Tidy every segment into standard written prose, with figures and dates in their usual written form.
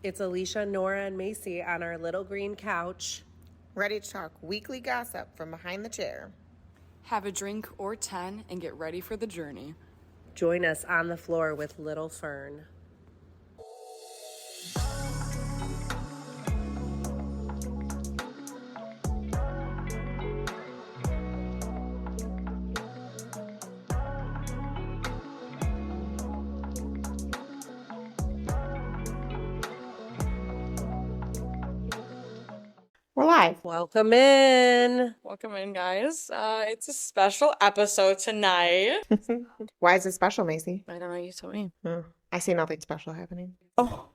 It's Alysia, Nora, and Macy on our little green couch. Ready to talk weekly gossip from behind the chair. Have a drink or 10 and get ready for the journey. Join us on the floor with Litte Fern. We're live. Welcome in. Welcome in, guys. It's a special episode tonight. Why is it special, Macy? I don't know, you told me. I see nothing special happening. Oh.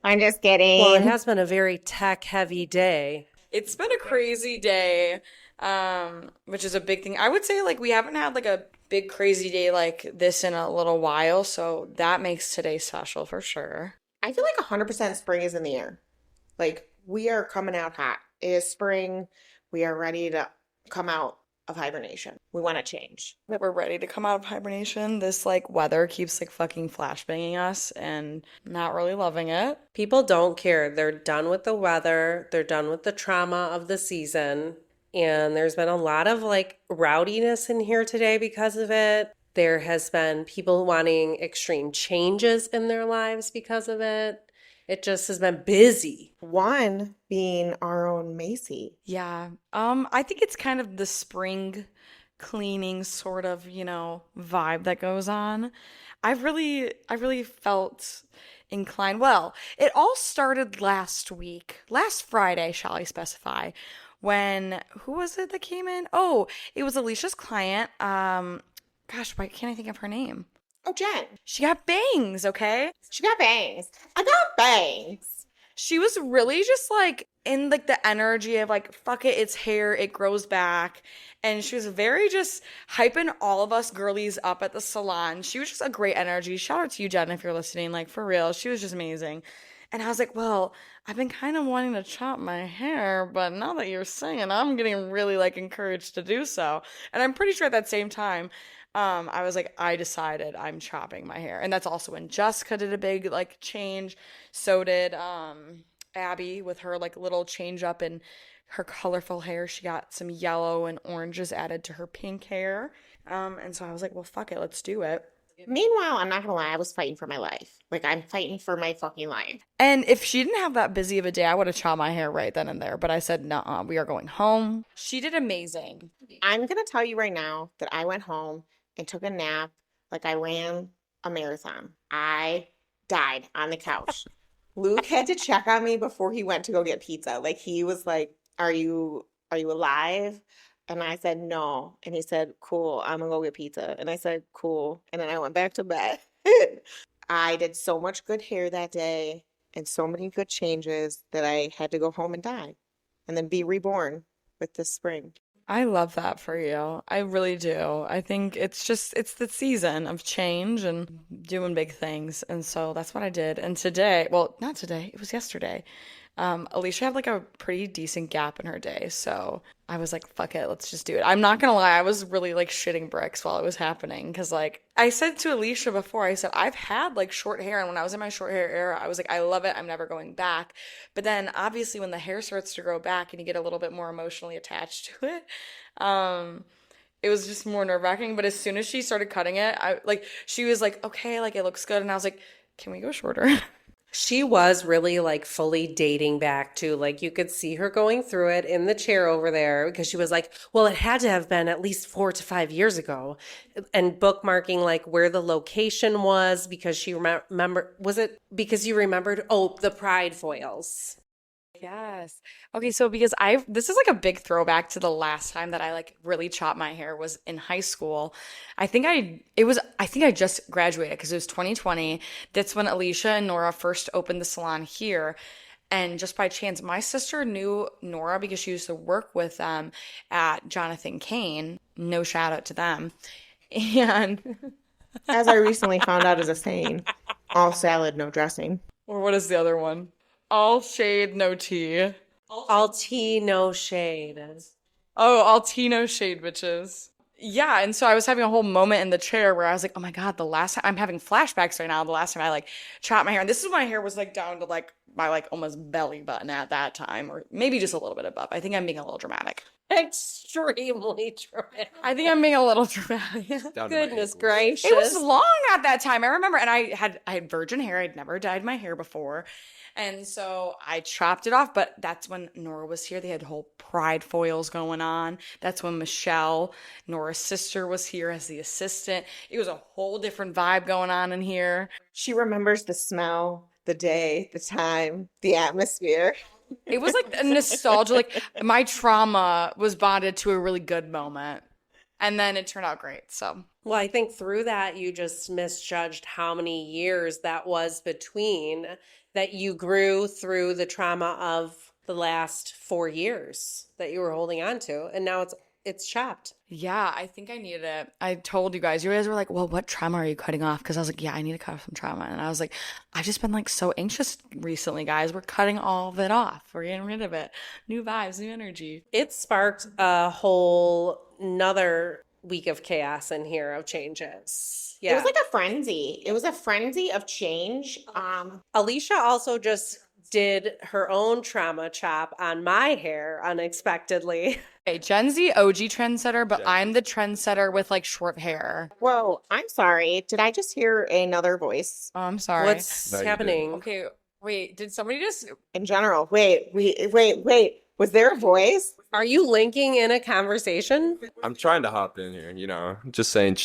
I'm just kidding. Well, it has been a very tech-heavy day. It's been a crazy day, which is a big thing. I would say, like, we haven't had, like, a big crazy day like this in a little while, so that makes today special for sure. I feel like 100% spring is in the air. Like, we are coming out hot. It is spring. We are ready to come out of hibernation. We want to change. That we're ready to come out of hibernation. This, like, weather keeps, like, fucking flashbanging us and not really loving it. People don't care. They're done with the weather. They're done with the trauma of the season. And there's been a lot of, like, rowdiness in here today because of it. There has been people wanting extreme changes in their lives because of it. It just has been busy. One being our own Macy. Yeah. I think it's kind of the spring cleaning sort of, vibe that goes on. I really felt inclined. Well, it all started last Friday, shall I specify, when, who was it that came in? Oh, it was Alicia's client. Gosh, why can't I think of her name? Oh, Jen. She got bangs, okay? She got bangs. I got bangs. She was really just like in like the energy of like, fuck it, it's hair, it grows back. And she was very just hyping all of us girlies up at the salon. She was just a great energy. Shout out to you, Jen, if you're listening. Like, for real, she was just amazing. And I was like, well, I've been kind of wanting to chop my hair, but now that you're saying, I'm getting really like encouraged to do so. And I'm pretty sure at that same time, I was like, I decided I'm chopping my hair. And that's also when Jessica did a big like change. So did Abby with her like little change up in her colorful hair. She got some yellow and oranges added to her pink hair. And so I was like, well, fuck it, let's do it. Meanwhile, I'm not gonna lie, I was fighting for my life. Like, I'm fighting for my fucking life. And if she didn't have that busy of a day, I would have chopped my hair right then and there. But I said, nah, we are going home. She did amazing. I'm gonna tell you right now that I went home and took a nap like I ran a marathon. I died on the couch. Luke had to check on me before he went to go get pizza. Like, he was like, are you alive? And I said, no. And he said, cool, I'm gonna go get pizza. And I said, cool. And then I went back to bed. I did so much good hair that day and so many good changes that I had to go home and die and then be reborn with this spring. I love that for you. I really do. I think it's the season of change and doing big things. And so that's what I did. And today, well, not today, it was yesterday. Alysia had like a pretty decent gap in her day. So I was like, fuck it, let's just do it. I'm not gonna lie, I was really like shitting bricks while it was happening. Cause like I said to Alysia before, I said, I've had like short hair. And when I was in my short hair era, I was like, I love it. I'm never going back. But then obviously when the hair starts to grow back and you get a little bit more emotionally attached to it, it was just more nerve-wracking. But as soon as she started cutting it, she was like, okay, like it looks good. And I was like, can we go shorter? She was really like fully dating back to, like, you could see her going through it in the chair over there because she was like, well, it had to have been at least 4 to 5 years ago, and bookmarking like where the location was because she was it because you remembered, oh, the pride foils. Yes. Okay, so because this is like a big throwback to the last time that I like really chopped my hair was in high school. I think I just graduated because it was 2020. That's when Alysia and Nora first opened the salon here. And just by chance, my sister knew Nora because she used to work with them at Jonathan Kane. No shout out to them. And as I recently found out is a saying, all salad, no dressing. Or what is the other one? All shade, no tea. All tea, no shade. Oh, all tea, no shade, bitches. Yeah, and so I was having a whole moment in the chair where I was like, oh my God, the last time I'm having flashbacks right now, the last time I like chopped my hair. And this is when my hair was like down to like my like almost belly button at that time, or maybe just a little bit above. I think I'm being a little dramatic. Extremely dramatic. I think I'm being a little dramatic. Down to my Goodness ankles. gracious. It was long at that time. I remember, and I had virgin hair. I'd never dyed my hair before. And so I chopped it off, but that's when Nora was here. They had whole pride foils going on. That's when Michelle, Nora's sister, was here as the assistant. It was a whole different vibe going on in here. She remembers the smell, the day, the time, the atmosphere. It was like a nostalgia. Like my trauma was bonded to a really good moment. And then it turned out great. So Well, I think through that, you just misjudged how many years that was between that you grew through the trauma of the last 4 years that you were holding on to. And now it's chopped. yeah, I think I needed it. I told you guys were like, well, what trauma are you cutting off? Because I was like, yeah, I need to cut off some trauma. And I was like, I've just been like so anxious recently, guys. We're cutting all of it off. We're getting rid of it. New vibes, new energy. It sparked a whole another week of chaos in here of changes. It was like a frenzy. It was a frenzy of change. Alysia also just did her own trauma chop on my hair unexpectedly. Okay, Gen Z OG trendsetter, but Gen I'm the trendsetter with like short hair. Whoa, I'm sorry. Did I just hear another voice? Oh, I'm sorry. What's No, you happening? Okay, wait, did somebody just In general, wait. Was there a voice? Are you linking in a conversation? I'm trying to hop in here, you know. Just saying,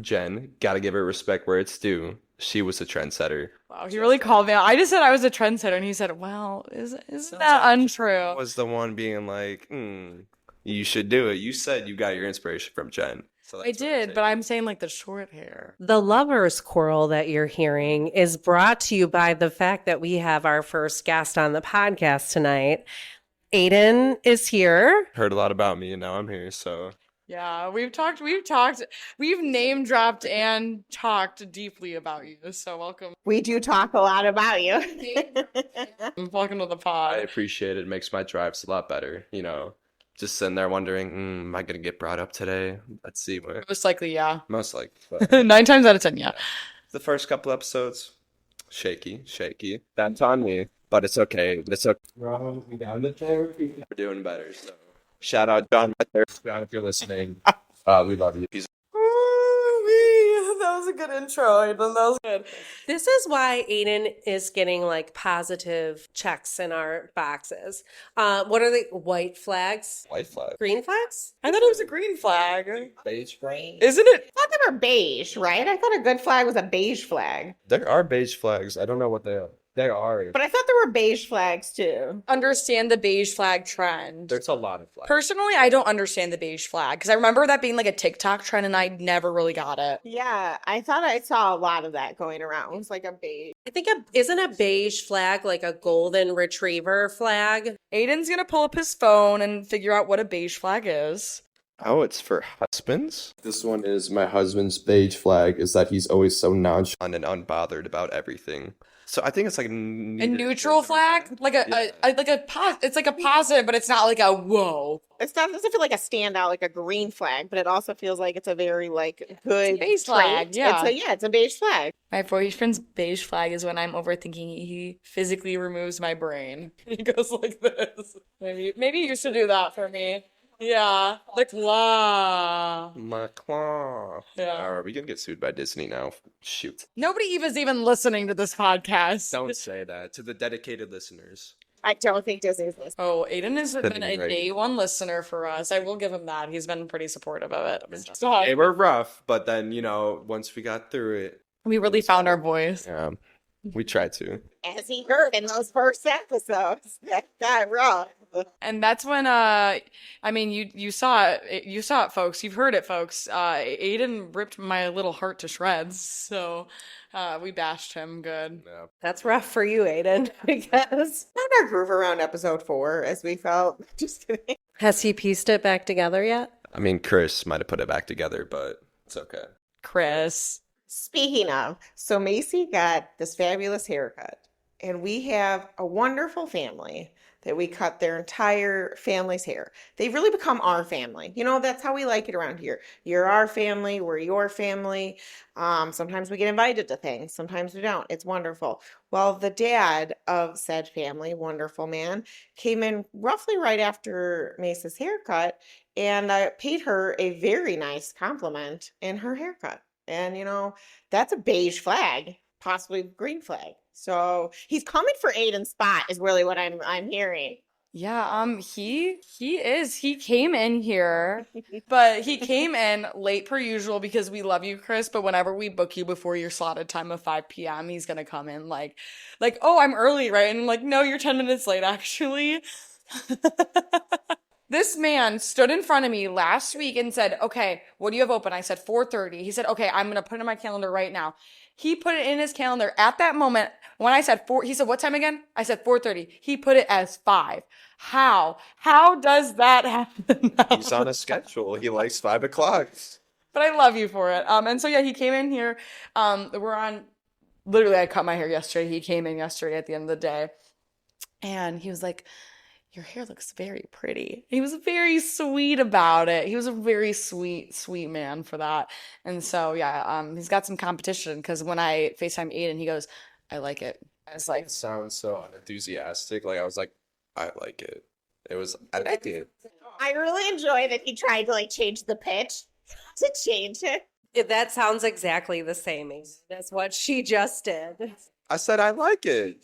Jen, gotta give her respect where it's due. She was a trendsetter. Wow, he really called me out. I just said I was a trendsetter, and he said, well, isn't that untrue? Was the one being like, you should do it. You said you got your inspiration from Jen. So I did, but I'm saying like the short hair. The lover's quarrel that you're hearing is brought to you by the fact that we have our first guest on the podcast tonight. Aidan is here. Heard a lot about me, and now I'm here. So Yeah, we've name dropped and talked deeply about you. So welcome, We do talk a lot about you. welcome to the I pod. appreciate it. It makes my drives a lot better. You know, just sitting there wondering, am I gonna get brought up today? Let's see. Most likely, yeah. Most likely. But 9 times out of 10, yeah. the first couple episodes, shaky. That's on me, but it's okay. It's okay. We down to therapy. We're doing better. So shout out John right there. John, if you're listening, We love you. He's That was a good intro, Aidan. That was good. This is why Aidan is getting like positive checks in our boxes. What are the white flags? white flag. Green flags? I thought it was a green flag. Beige flag. Isn't it? I thought they were beige, right? I thought a good flag was a beige flag. There are beige flags. I don't know what they are. They are. But I thought there were beige flags too. Understand the beige flag trend. There's a lot of flags. Personally, I don't understand the beige flag because I remember that being like a TikTok trend and I never really got it. Yeah, I thought I saw a lot of that going around. It was like a beige. I think isn't a beige flag like a golden retriever flag? Aidan's gonna pull up his phone and figure out what a beige flag is. Oh, it's for husbands? This one is my husband's beige flag, is that he's always so nonchalant and unbothered about everything. So I think it's like A neutral flag? Like it's like a positive, but it's not like a whoa. It doesn't feel like a standout, like a green flag, but it also feels like it's a very like good beige trait. flag, yeah. It's a beige flag. My boyfriend's beige flag is when I'm overthinking. He physically removes my brain. He goes like this. Maybe you should do that for me. Yeah, the claw. My claw. Yeah. Are we gonna get sued by Disney now? Shoot. Nobody even listening to this podcast. Don't say that to the dedicated listeners. I don't think Disney's listening. Oh, Aidan has been a right. day one listener for us. I will give him that. He's been pretty supportive of it. They were rough, but then, you know, once we got through it, We really found our voice. we tried to. As he heard in those first episodes, that got rough. And that's when I mean you saw it folks. You've heard it, folks. Aidan ripped my little heart to shreds. So we bashed him good. Yeah. That's rough for you, Aidan, because Found our groove around episode 4, as we felt. Just kidding. has he pieced it back together yet? I mean, Chris might have put it back together, but it's okay. Chris. Speaking of, so Macy got this fabulous haircut, and we have a wonderful family that we cut their entire family's hair. They've really become our family. You know, that's how we like it around here. You're our family, we're your family. Sometimes we get invited to things, sometimes we don't. It's wonderful. Well, the dad of said family, wonderful man, came in roughly right after Mace's haircut, and I paid her a very nice compliment in her haircut. And you know, that's a beige flag, possibly green flag. So he's coming for Aidan's spot is really what I'm hearing. Yeah, he is. He came in here, but he came in late per usual because we love you, Chris, but whenever we book you before your slotted time of 5 p.m., he's gonna come in like, oh, I'm early, right? And I'm like, no, you're 10 minutes late, actually. This man stood in front of me last week and said, okay, what do you have open? I said 4:30. He said, okay, I'm going to put it in my calendar right now. He put it in his calendar at that moment. When I said 4, he said, what time again? I said 4:30. He put it as 5. How? How does that happen now? He's on a schedule. He likes 5 o'clock. But I love you for it. And so, yeah, he came in here. Literally, I cut my hair yesterday. He came in yesterday at the end of the day. And he was like, your hair looks very pretty. He was very sweet about it. He was a very sweet, sweet man for that. And so, yeah, he's got some competition because when I FaceTime Aidan, he goes, I like it. I was like, It sounds so unenthusiastic. Like I was like, I like it. I like it. I really enjoy that he tried to like change the pitch to change it. That sounds exactly the same as what she just did. I said I like it.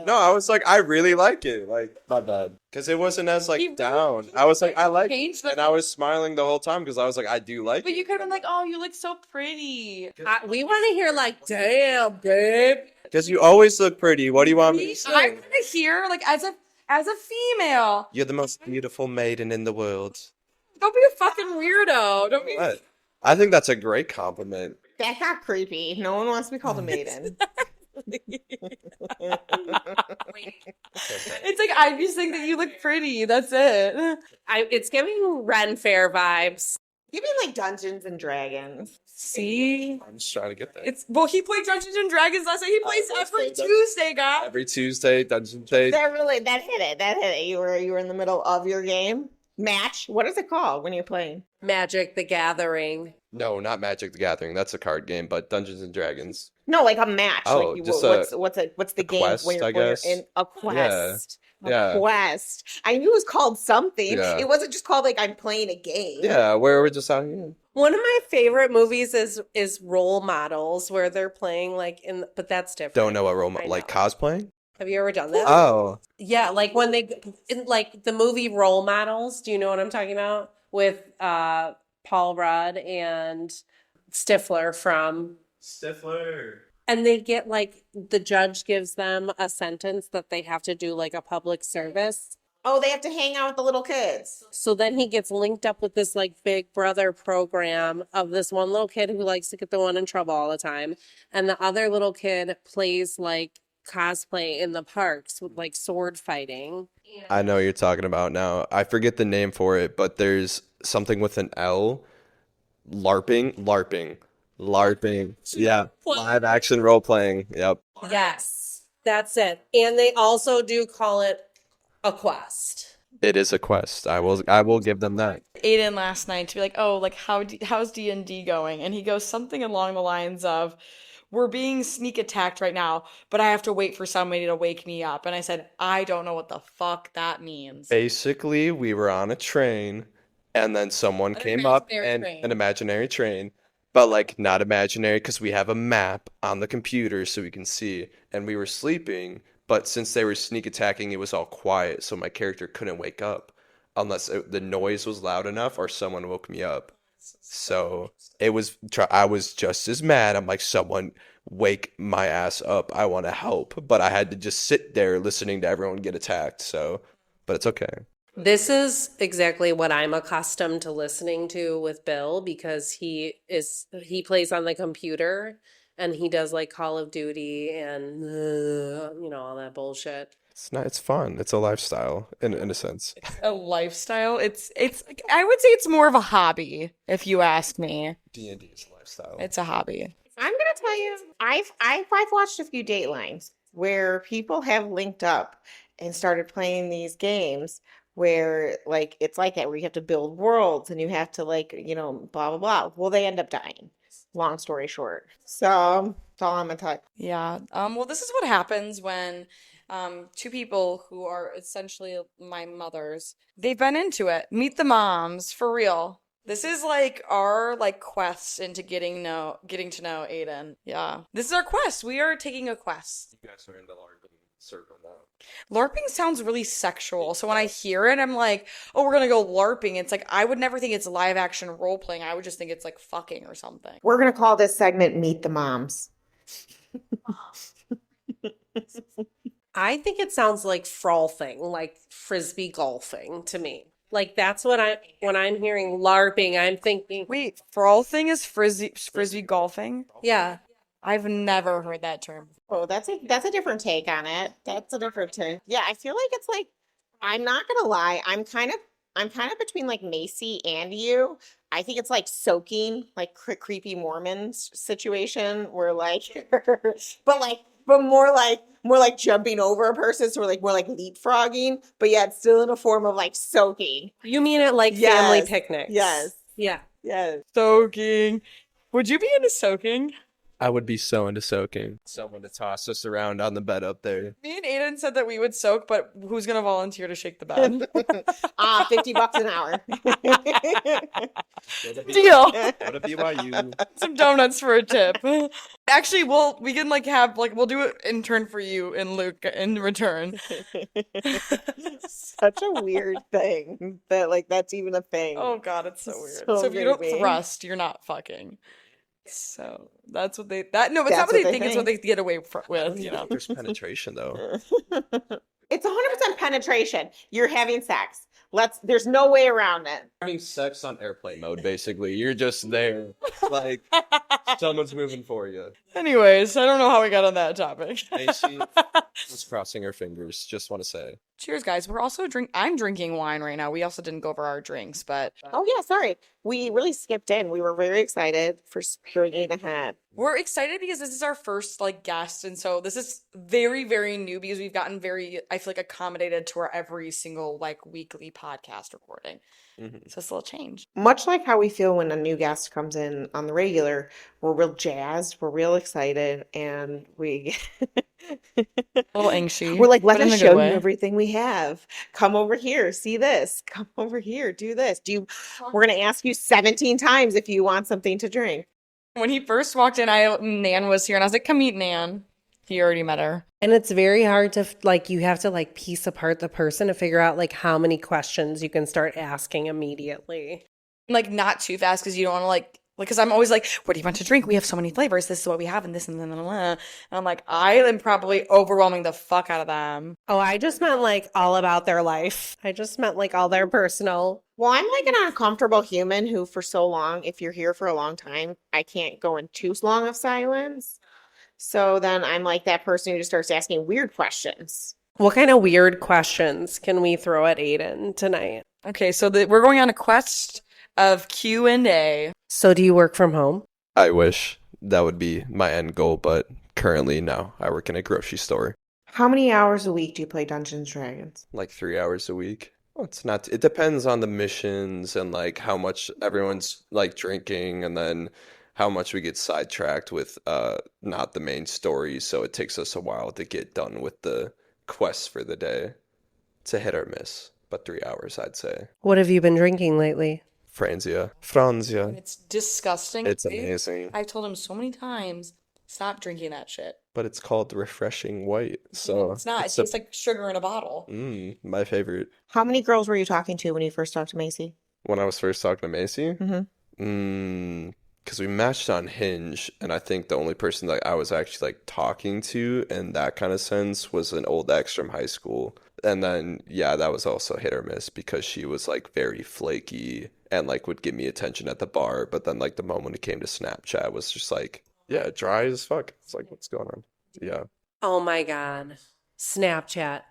No, I was like, I really like it. Like, not bad. Because it wasn't as, like, He really down. I was like, I like it. changed the- And I was smiling the whole time because I was like, I do like but it. you could have been like, oh, you look so pretty. We want to hear like, damn, babe. Because you always look pretty. What do you want me to I say? want to hear, like, as a female. You're the most beautiful maiden in the world. Don't be a fucking weirdo. Don't be. What? I think that's a great compliment. That got creepy. No one wants to be called a maiden. It's like I just think that you look pretty. That's it. It's giving Ren Fair vibes. You mean like Dungeons and Dragons? See, I'm just trying to get there. he played Dungeons and Dragons last night. He plays every that. Tuesday, guys. Every Tuesday, Dungeon Day. That hit it. That hit it. You were in the middle of your game match. What is it called when you're playing? Magic the Gathering. No, not Magic the Gathering. That's a card game, but Dungeons and Dragons. No, like a match. Oh, like just what's the game quest, when I you're guess. in a quest? Yeah. A quest. I knew it was called something. Yeah. It wasn't just called like I'm playing a game. Yeah, where we're just out here. One of my favorite movies is Role Models, where they're playing but that's different. Don't know what role I like know. cosplaying? Have you ever done that? Oh. Yeah, like when in like the movie Role Models. Do you know what I'm talking about? With Paul Rudd and Stifler from Stifler. And they get like the judge gives them a sentence that they have to do like a public service. Oh, they have to hang out with the little kids. So then he gets linked up with this like Big Brother program of this one little kid who likes to get the one in trouble all the time. And the other little kid plays like cosplay in the parks with like sword fighting. I know what you're talking about now. I forget the name for it, but there's something with an L. LARPing. Yeah. Live action role playing. Yep. Yes, that's it. And they also do call it a quest. It is a quest. I will give them that. Aidan last night to be like, oh, like how's D&D going? And he goes something along the lines of, we're being sneak attacked right now, but I have to wait for somebody to wake me up. And I said, I don't know what the fuck that means. Basically, we were on a train and then someone came up and an imaginary train, but like not imaginary because we have a map on the computer so we can see, and we were sleeping, but since they were sneak attacking, it was all quiet, so my character couldn't wake up unless the noise was loud enough or someone woke me up. So I was just as mad. I'm like, someone wake my ass up. I want to help, but I had to just sit there listening to everyone get attacked. So, but it's okay. This is exactly what I'm accustomed to listening to with Bill because he plays on the computer and he does like Call of Duty and all that bullshit. It's fun. It's a lifestyle in a sense. A lifestyle. It's like, I would say it's more of a hobby, if you ask me. D&D is a lifestyle. It's a hobby. I'm gonna tell you, I've watched a few Datelines. where people have linked up and started playing these games where like it's like that where you have to build worlds and you have to like, blah blah blah. Well, they end up dying. Long story short. So that's all I'm gonna tell you. Yeah. Well, this is what happens when two people who are essentially my mothers, they've been into it. Meet the moms, for real. This is like our like quest into getting to know Aidan. Yeah. This is our quest. We are taking a quest. You guys are in the LARPing circle now. LARPing sounds really sexual. So when I hear it, I'm like, oh, we're gonna go LARPing. It's like I would never think it's live action role playing. I would just think it's like fucking or something. We're gonna call this segment Meet the Moms. I think it sounds like frolfing, like frisbee golfing to me. Like that's what when I'm hearing LARPing, I'm thinking, Wait, frolfing is frisbee golfing? yeah. I've never heard that term. Oh, that's a different take on it. That's a different take. Yeah, I feel like it's like I'm not gonna lie. I'm kind of between like Macy and you. I think it's like soaking, like creepy Mormons situation where like, but more like jumping over a person. So we're like more like leapfrogging, but yeah, it's still in a form of like soaking. You mean it like family Yes. picnics? Yes. Yeah. Yes. Soaking. Would you be into soaking? I would be so into soaking. Someone to toss us around on the bed up there. Me and Aidan said that we would soak, but who's gonna volunteer to shake the bed? $50 an hour. Deal. What a BYU. Some donuts for a tip. Actually, we can like have like we'll do an intern for you and Luke in return. Such a weird thing that like that's even a thing. Oh God, it's so weird. So So if you don't creepy. thrust, you're not fucking. So that's what they no, it's That's not what they what they think. It's what they get away with. You know. There's penetration though. It's 100% penetration. You're having sex. There's no way around it. Having sex on airplane mode, basically. You're just there. Like, someone's moving for you. Anyways, I don't know how we got on that topic. Macy was crossing her fingers. Just want to say. Cheers, guys. We're also I'm drinking wine right now. We also didn't go over our drinks, but Oh yeah, sorry. We really skipped in. We were very excited for springing ahead. we're excited because this is our first like guest, and so this is very, very new because we've gotten very, I feel like, accommodated to our every single like weekly podcast recording. Mhm. So it's a little change. Much like how we feel when a new guest comes in on the regular, we're real jazzed, we're real excited, and we A little anxious. we're like, let but in us a good show you way. everything we have. Come over here, see this. Come over here, do this. We're gonna ask you 17 times if you want something to drink. When he first walked in, Nan was here, and I was like, "Come meet Nan." He already met her. And it's very hard to like, you have to like piece apart the person to figure out like how many questions you can start asking immediately. Like not too fast because you don't want to like because I'm always like, "What do you want to drink? We have so many flavors. This is what we have, and this and then." And I'm like, I am probably overwhelming the fuck out of them. Oh, I just meant like all about their life. I just meant like all their personal. Well, I'm like an uncomfortable human who, for so long, if you're here for a long time, I can't go in too long of silence. So then I'm like that person who just starts asking weird questions. What kind of weird questions can we throw at Aidan tonight? Okay, so we're going on a quest of Q&A. So do you work from home? I wish that would be my end goal, but currently, no. I work in a grocery store. How many hours a week do you play Dungeons and Dragons? Like 3 hours a week. Well, it's not, it depends on the missions and like how much everyone's like drinking and then how much we get sidetracked with not the main story. So it takes us a while to get done with the quests for the day. It's a hit or miss, but 3 hours, I'd say. What have you been drinking lately? Franzia. And Franzia. it's disgusting. It's Babe. amazing. I've told him so many times, stop drinking that shit. But it's called refreshing white. So It's not. It it's a- tastes like sugar in a bottle. my favorite. How many girls were you talking to when you first talked to Macy? When I was first talking to Macy, Mm-hmm. because we matched on Hinge, and I think the only person that I was actually like talking to in that kind of sense was an old ex from high school. And then, yeah, that was also hit or miss because she was like very flaky and like would give me attention at the bar. But then, like, the moment it came to Snapchat was just like, yeah, dry as fuck. It's like, what's going on? Yeah. Oh my God. Snapchat.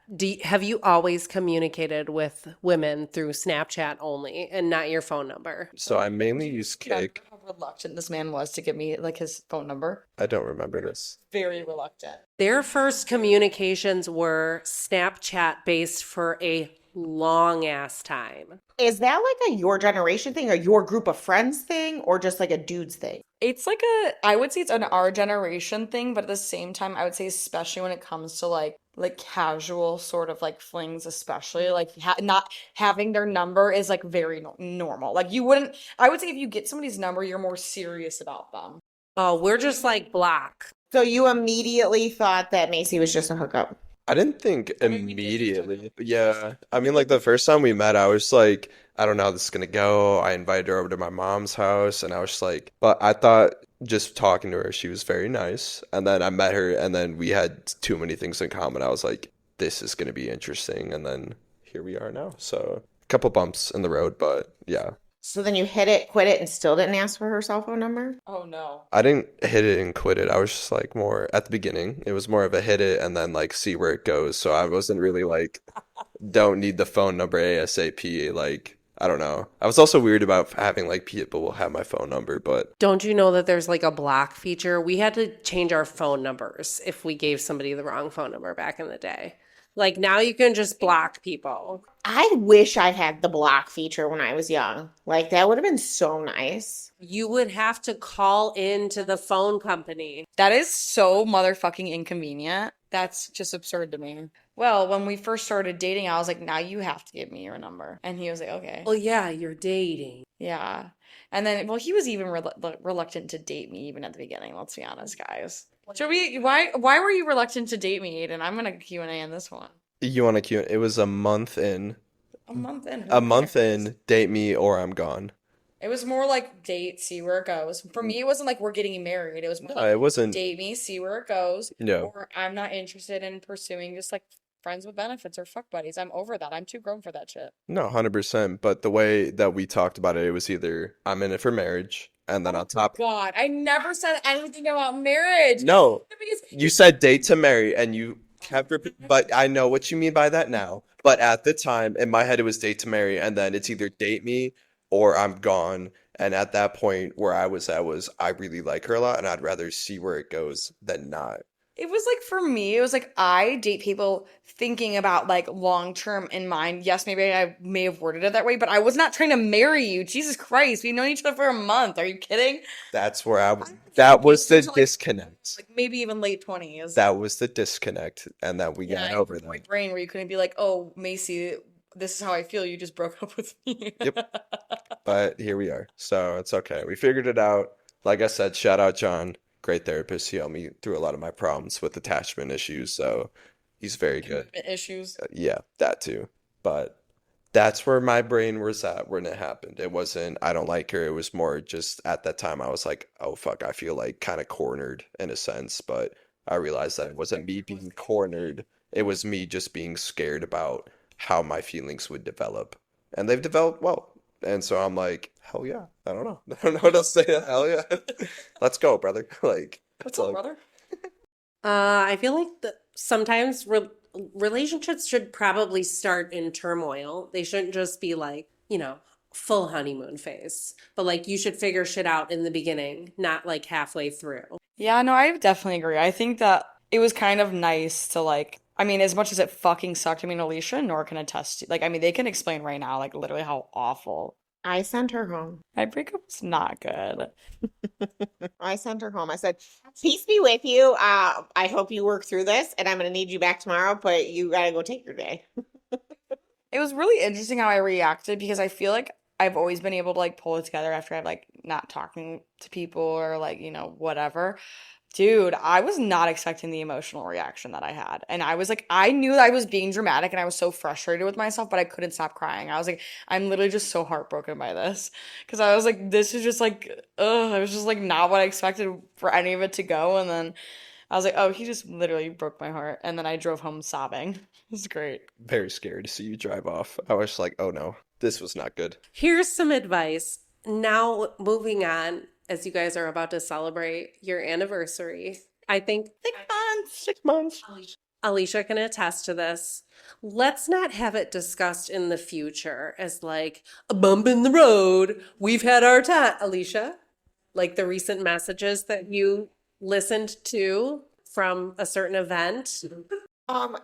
Have you always communicated with women through Snapchat only and not your phone number? So I mainly use Cake. How reluctant this man was to give me like his phone number. I don't remember this. Very reluctant. Their first communications were Snapchat based for a long ass time. Is that like a your generation thing or your group of friends thing or just like a dude's thing? It's like I would say it's an our generation thing, but at the same time, I would say especially when it comes to like casual sort of like flings, especially like not having their number is like very normal. Like you wouldn't, I would say if you get somebody's number, you're more serious about them. Oh, we're just like block. So you immediately thought that Macy was just a hookup. I didn't think immediately. Yeah. I mean, like the first time we met, I was like, I don't know how this is gonna go. I invited her over to my mom's house and I was just like, but I thought just talking to her, she was very nice. And then I met her and then we had too many things in common. I was like, this is gonna be interesting. And then here we are now. So a couple bumps in the road, but yeah. So then you hit it, quit it, and still didn't ask for her cell phone number? Oh no. I didn't hit it and quit it. I was just like more at the beginning. It was more of a hit it and then like see where it goes. So I wasn't really like, don't need the phone number ASAP. Like, I don't know. I was also weird about having like people have my phone number, but Don't you know that there's like a block feature? We had to change our phone numbers if we gave somebody the wrong phone number back in the day. Like now you can just block people. I wish I had the block feature when I was young. Like that would have been so nice. You would have to call into the phone company. That is so motherfucking inconvenient. That's just absurd to me. Well, when we first started dating, I was like, now you have to give me your number. And he was like, okay. Well, yeah, you're dating. Yeah. And then, well, he was even reluctant to date me even at the beginning. Let's be honest, guys. Should we? Why were you reluctant to date me, Aidan? I'm gonna Q&A on this one. you want to cue it was a month in. A month in. A month in, date me or I'm gone. It was more like date, see where it goes. For me, it wasn't like we're getting married. It was more No, like it wasn't. date me, see where it goes. No. Or I'm not interested in pursuing just like friends with benefits or fuck buddies. I'm over that. I'm too grown for that shit. No, 100%. But the way that we talked about it, it was either I'm in it for marriage, and then on top. God, I never said anything about marriage. No, Because you said date to marry, and you kept repeating. But I know what you mean by that now. But at the time, in my head, it was date to marry, and then it's either date me or I'm gone. And at that point, where I was at was I really like her a lot, and I'd rather see where it goes than not. it was like for me, it was like I date people thinking about like long term in mind. Yes, maybe I may have worded it that way, but I was not trying to marry you. Jesus Christ, we've known each other for a month. Are you kidding? That's where I was. That was the Until, like, disconnect. Like maybe even late 20s. That was the disconnect, and that we got Yeah, over my that. brain where you couldn't be like, oh, Macy, this is how I feel. You just broke up with me. Yep. But here we are. So it's okay. We figured it out. Like I said, shout out John. Great therapist. He helped me through a lot of my problems with attachment issues. So he's very good. Issues. Yeah, that too. But that's where my brain was at when it happened. It wasn't, I don't like her. It was more just at that time I was like, oh fuck, I feel like kind of cornered in a sense. But I realized that it wasn't me being cornered. It was me just being scared about how my feelings would develop. And they've developed well. And so I'm like, hell yeah. I don't know. I don't know what else to say. Hell yeah. Let's go, brother. Like, What's up, brother? I feel like sometimes relationships should probably start in turmoil. They shouldn't just be like, full honeymoon phase. But like you should figure shit out in the beginning, not like halfway through. Yeah, no, I definitely agree. I think that it was kind of nice to like, I mean, as much as it fucking sucked, I mean, Alysia and Nora can attest to, like, I mean, they can explain right now, like, literally how awful. I sent her home. My breakup was not good. I sent her home. I said, peace be with you. I hope you work through this, and I'm going to need you back tomorrow, but you got to go take your day. It was really interesting how I reacted because I feel like I've always been able to, like, pull it together after I've, like, not talking to people or, like, whatever. Dude, I was not expecting the emotional reaction that I had. And I was like, I knew that I was being dramatic and I was so frustrated with myself, but I couldn't stop crying. I was like, I'm literally just so heartbroken by this. Because I was like, this is just like, ugh, it was just like not what I expected for any of it to go. And then I was like, oh, he just literally broke my heart. And then I drove home sobbing. It was great. very scared to see you drive off. I was like, oh no, this was not good. Here's some advice. Now, moving on, as you guys are about to celebrate your anniversary, I think 6 months. 6 months. Alysia can attest to this. Let's not have it discussed in the future as like a bump in the road. We've had our time. Alysia, like the recent messages that you listened to from a certain event.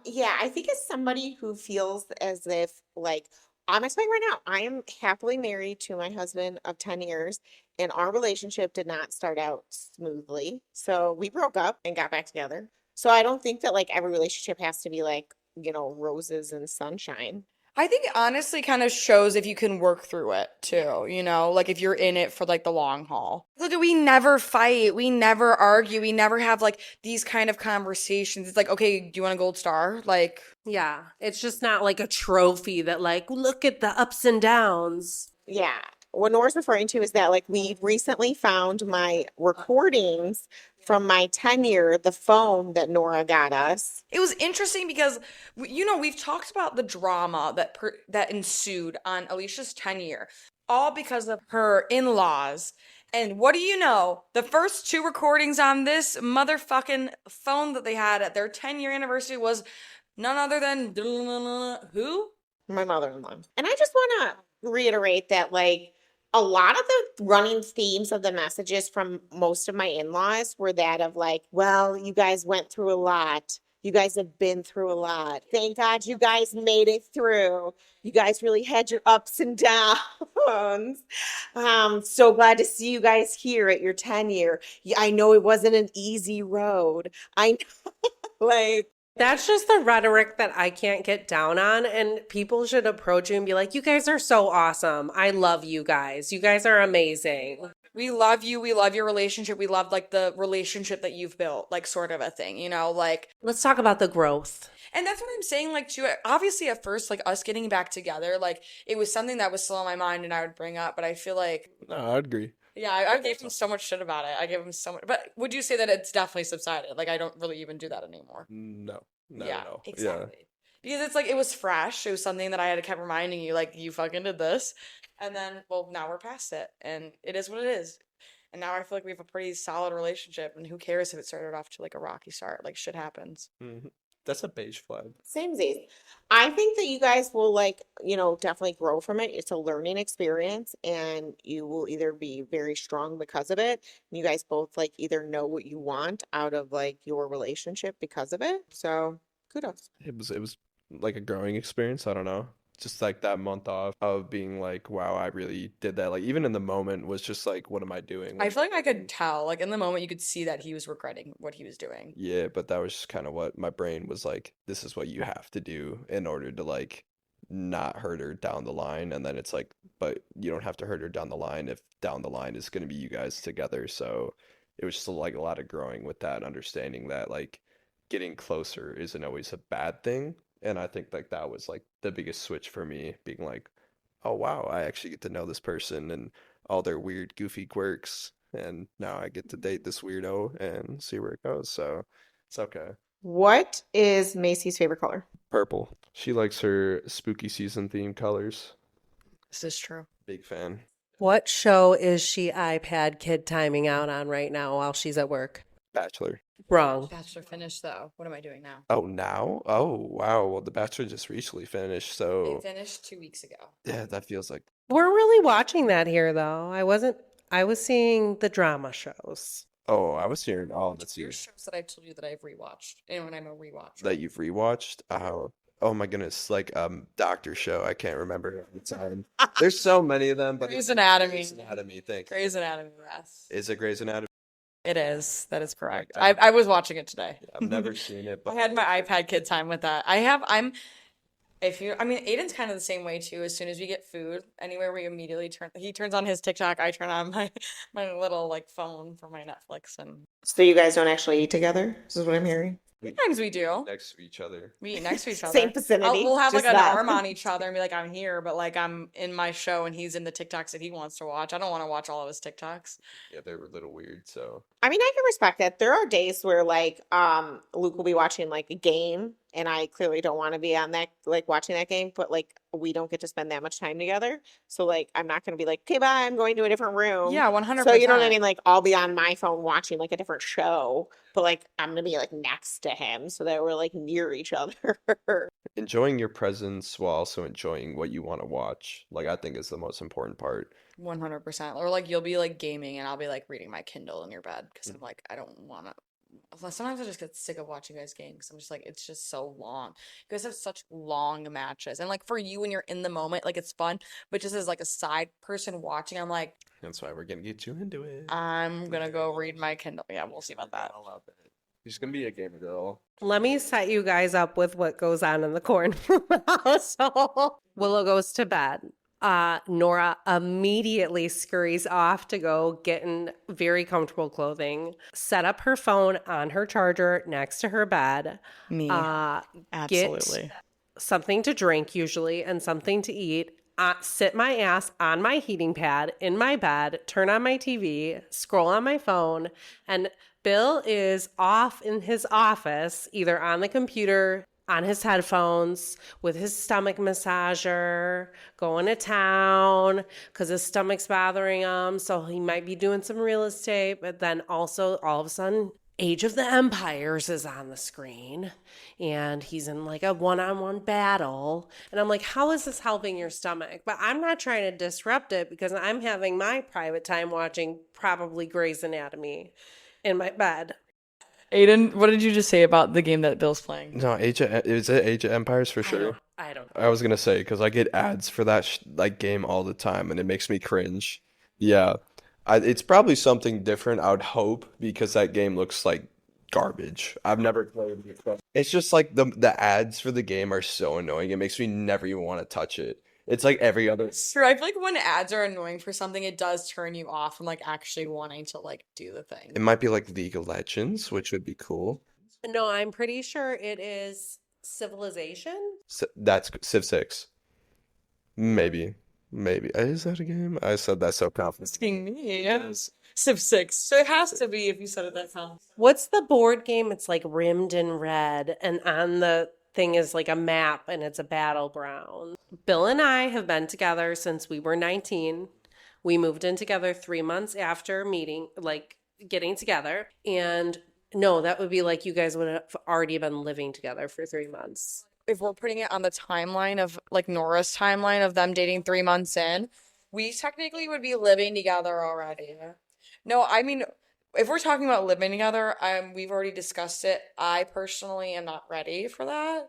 Yeah, I think as somebody who feels as if like I'm explaining right now, I am happily married to my husband of 10 years, and our relationship did not start out smoothly. So we broke up and got back together. So I don't think that like every relationship has to be like, roses and sunshine. I think it honestly kind of shows if you can work through it too, like if you're in it for like the long haul. Look, we never fight, we never argue, we never have like these kind of conversations. It's like, okay, do you want a gold star? Like, Yeah, it's just not like a trophy that like look at the ups and downs. Yeah. What Nora's referring to is that like we recently found my recordings from my tenure, the phone that Nora got us. it was interesting because we've talked about the drama that ensued on Alicia's tenure, all because of her in-laws. And what do you know? The first two recordings on this motherfucking phone that they had at their 10-year anniversary was none other than who? My mother-in-law. And I just want to reiterate that like a lot of the running themes of the messages from most of my in-laws were that of like, well, you guys went through a lot. You guys have been through a lot. Thank God you guys made it through. You guys really had your ups and downs. So glad to see you guys here at your tenure. Yeah, I know it wasn't an easy road. I know, like, That's just the rhetoric that I can't get down on. And people should approach you and be like, you guys are so awesome. I love you guys. You guys are amazing. We love you. We love your relationship. We love like the relationship that you've built, like sort of a thing, like. Let's talk about the growth. And that's what I'm saying, like, too. Obviously, at first, like, us getting back together, like, it was something that was still on my mind and I would bring up, but I feel like, No, I'd agree. yeah, I gave him so much shit about it. I gave him so much, but would you say that it's definitely subsided? Like, I don't really even do that anymore. No, Yeah, no. exactly. Because it's like, it was fresh. It was something that I had to keep reminding you, like, you fucking did this. And then, well, now we're past it. And it is what it is. And now I feel like we have a pretty solid relationship. And who cares if it started off to, like, a rocky start? Like, shit happens. Hmm. That's a beige flag. samesies. I think that you guys will like, definitely grow from it. It's a learning experience and you will either be very strong because of it. You guys both like either know what you want out of like your relationship because of it. So kudos. It was like a growing experience. I don't know. Just like that month off of being like, wow, I really did that. Like even in the moment was just like, what am I doing? I feel like I could tell, like, in the moment, you could see that he was regretting what he was doing. Yeah, but that was just kind of what my brain was like, this is what you have to do in order to like not hurt her down the line. And then it's like, but you don't have to hurt her down the line if down the line is going to be you guys together. So it was just like a lot of growing with that, understanding that like getting closer isn't always a bad thing. And I think like that was like the biggest switch for me, being like, oh wow, I actually get to know this person and all their weird, goofy quirks. And now I get to date this weirdo and see where it goes. So it's okay. What is Macy's favorite color? Purple. She likes her spooky season theme colors. This is true. Big fan. What show is she iPad kid timing out on right now while she's at work? Bachelor. Wrong. Bachelor finished, though. What am I doing now? Oh, now? Oh, wow. Well, The Bachelor just recently finished, It so finished 2 weeks ago. yeah, that feels like We're really watching that here, though. I was seeing the drama shows. oh, I was hearing all that's Your here shows that I told you that I've rewatched. And when I'm a rewatch. that you've rewatched. Oh my goodness, like Doctor Show. I can't remember every time. There's so many of them, but Grey's Anatomy. Grey's Anatomy, thank you. Grey's Anatomy, yes. Is it Grey's Anatomy? It is. That is correct. I- I was watching it today. I've never seen it, I but had my iPad kid time with that. Aidan's kind of the same way too. As soon as we get food, anywhere we immediately he turns on his TikTok, I turn on my little like phone for my Netflix, and So you guys don't actually eat together? This is what I'm hearing. sometimes we do. next to each other. We eat next to each other. Same vicinity. We'll have like just an that. arm on each other and be like, I'm here, but like I'm in my show and he's in the TikToks that he wants to watch. I don't want to watch all of his TikToks. Yeah, they were a little weird, so I mean, I can respect that. There are days where like Luke will be watching like a game and I clearly don't want to be on that, like watching that game, but like we don't get to spend that much time together. So like I'm not going to be like, okay, bye, I'm going to a different room. Yeah, So you know what I 100%. mean? Like I'll be on my phone watching like a different show, but like I'm going to be like next to him so that we're like near each other. Enjoying your presence while also enjoying what you want to watch, like I think is the most important part. 100%. Or like you'll be like gaming and I'll be like reading my Kindle in your bed because I'm like, I don't want to. Sometimes I just get sick of watching you guys game because I'm just like, it's just so long. You guys have such long matches. And like for you when you're in the moment, like it's fun. But just as like a side person watching, I'm like, That's why we're gonna get you into it. I'm gonna go read my Kindle. Yeah, we'll see about that. I love it. She's gonna be a gamer girl. Let me set you guys up with what goes on in the corn household. Willow goes to bed. Nora immediately scurries off to go get in very comfortable clothing, set up her phone on her charger next to her bed. Me. Get Absolutely. something to drink usually and something to eat. Sit my ass on my heating pad in my bed, turn on my TV, scroll on my phone, and Bill is off in his office, either on the computer, on his headphones, with his stomach massager, going to town because his stomach's bothering him. So he might be doing some real estate, but then also all of a sudden, Age of the Empires is on the screen and he's in like a one-on-one battle. And I'm like, how is this helping your stomach? But I'm not trying to disrupt it because I'm having my private time watching probably Grey's Anatomy in my bed. Aidan, what did you just say about the game that Bill's playing? No, is it Age of Empires for sure? I don't I was gonna say because I get ads for that like game all the time, and it makes me cringe. Yeah, it's probably something different. I would hope because that game looks like garbage. I've never played it. But it's just like the ads for the game are so annoying. It makes me never even want to touch it. It's like every other. Sure, I feel like when ads are annoying for something, it does turn you off from like actually wanting to like do the thing. It might be like League of Legends, which would be cool. No, I'm pretty sure it is Civilization. That's Civ 6. Maybe. Is that a game? I said that so confident. Asking me, yes. Civ 6. So it has to be if you said it that time. What's the board game? It's like rimmed in red, and on the thing is like a map, and it's a battleground. Bill and I have been together since we were 19. We moved in together 3 months after meeting, like getting together. And no, that would be like you guys would have already been living together for 3 months. If we're putting it on the timeline of like Nora's timeline of them dating 3 months in, we technically would be living together already. No, I mean, if we're talking about living together, we've already discussed it. I personally am not ready for that.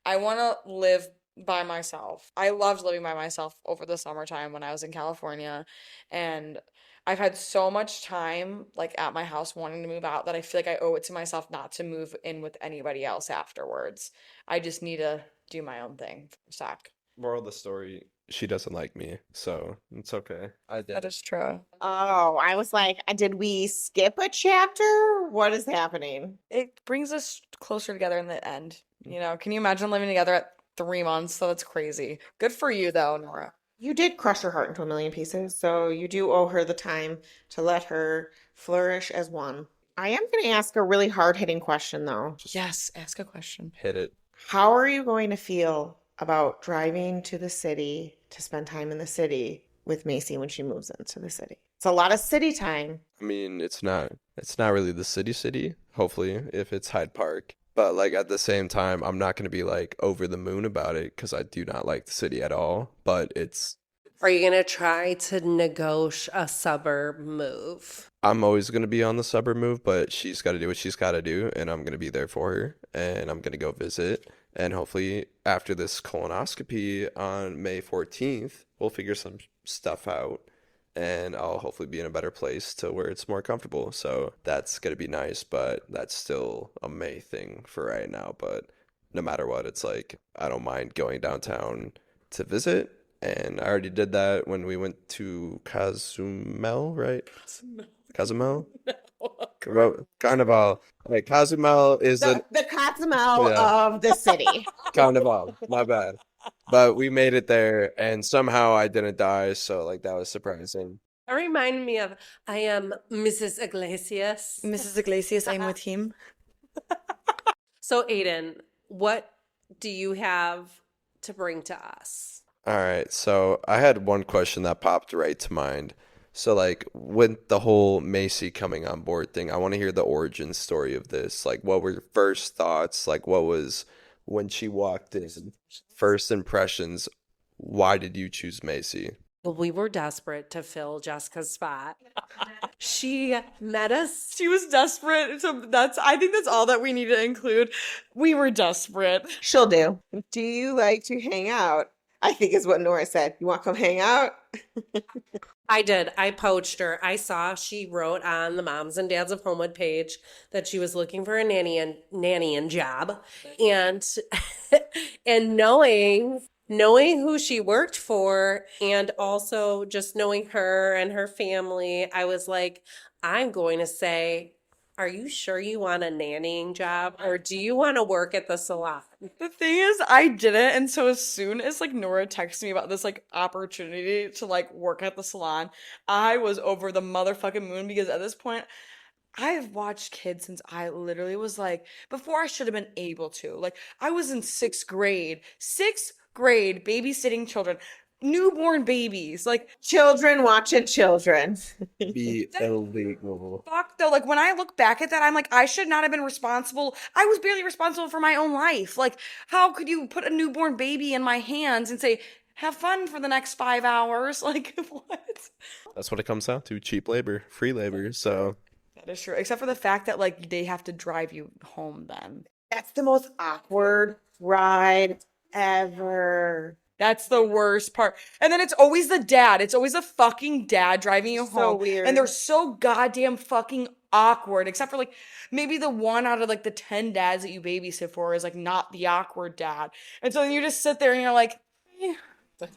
I want to live by myself. I loved living by myself over the summertime when I was in California, and I've had so much time like at my house wanting to move out that I feel like I owe it to myself not to move in with anybody else afterwards. I just need to do my own thing for a sec. Moral of the story, she doesn't like me, so it's okay. I did. That is true. Oh, I was like, did we skip a chapter? What is happening? It brings us closer together in the end. You know, can you imagine living together at 3 months? So that's crazy. Good for you though, Nora. You did crush her heart into a million pieces, so you do owe her the time to let her flourish as one. I am going to ask a really hard-hitting question, though. Yes, ask a question. Hit it. How are you going to feel about driving to the city to spend time in the city with Macy when she moves into the city? It's a lot of city time. I mean, it's not really the city, hopefully, if it's Hyde Park. But like at the same time, I'm not going to be like over the moon about it because I do not like the city at all. But Are you going to try to negotiate a suburb move? I'm always going to be on the suburb move, but she's got to do what she's got to do. And I'm going to be there for her. And I'm going to go visit. And hopefully after this colonoscopy on May 14th, we'll figure some stuff out. And I'll hopefully be in a better place to where it's more comfortable. So that's going to be nice, but that's still a May thing for right now. But no matter what, it's like, I don't mind going downtown to visit. And I already did that when we went to Cozumel, right? Cozumel? Carnival. Like, Cozumel is The Cozumel of the city. Carnival. My bad. But we made it there, and somehow I didn't die, so like that was surprising. It reminded me of I am Mrs. Iglesias. Mrs. Iglesias, I'm with him. So Aidan, what do you have to bring to us? All right, so I had one question that popped right to mind. So, like, with the whole Macy coming on board thing, I want to hear the origin story of this. Like, what were your first thoughts? Like, what was when she walked in? First impressions. Why did you choose Macy? Well, we were desperate to fill Jessica's spot. She met us. She was desperate. So I think that's all that we need to include. We were desperate. She'll do. Do you like to hang out? I think is what Nora said. You want to come hang out? I did. I poached her. I saw she wrote on the Moms and Dads of Homewood page that she was looking for a nannying job, and and knowing who she worked for, and also just knowing her and her family, I was like, I'm going to say, are you sure you want a nannying job, or do you want to work at the salon? The thing is, I didn't, and so as soon as like Nora texted me about this like opportunity to like work at the salon, I was over the motherfucking moon because at this point, I've watched kids since I literally was like before I should have been able to. Like I was in sixth grade, babysitting children, newborn babies. Like Children watching children. Be illegal. fuck though, like when I look back at that, I'm like, I should not have been responsible. I was barely responsible for my own life. Like, how could you put a newborn baby in my hands and say, have fun for the next 5 hours? Like, what? That's what it comes down to. Cheap labor, free labor. So, That is true. Except for the fact that, like, they have to drive you home then. That's the most awkward ride ever. That's the worst part. And then it's always the dad. It's always a fucking dad driving you So home. weird. And they're so goddamn fucking awkward. Except for like maybe the one out of like the 10 dads that you babysit for is like not the awkward dad. And so then you just sit there and you're like,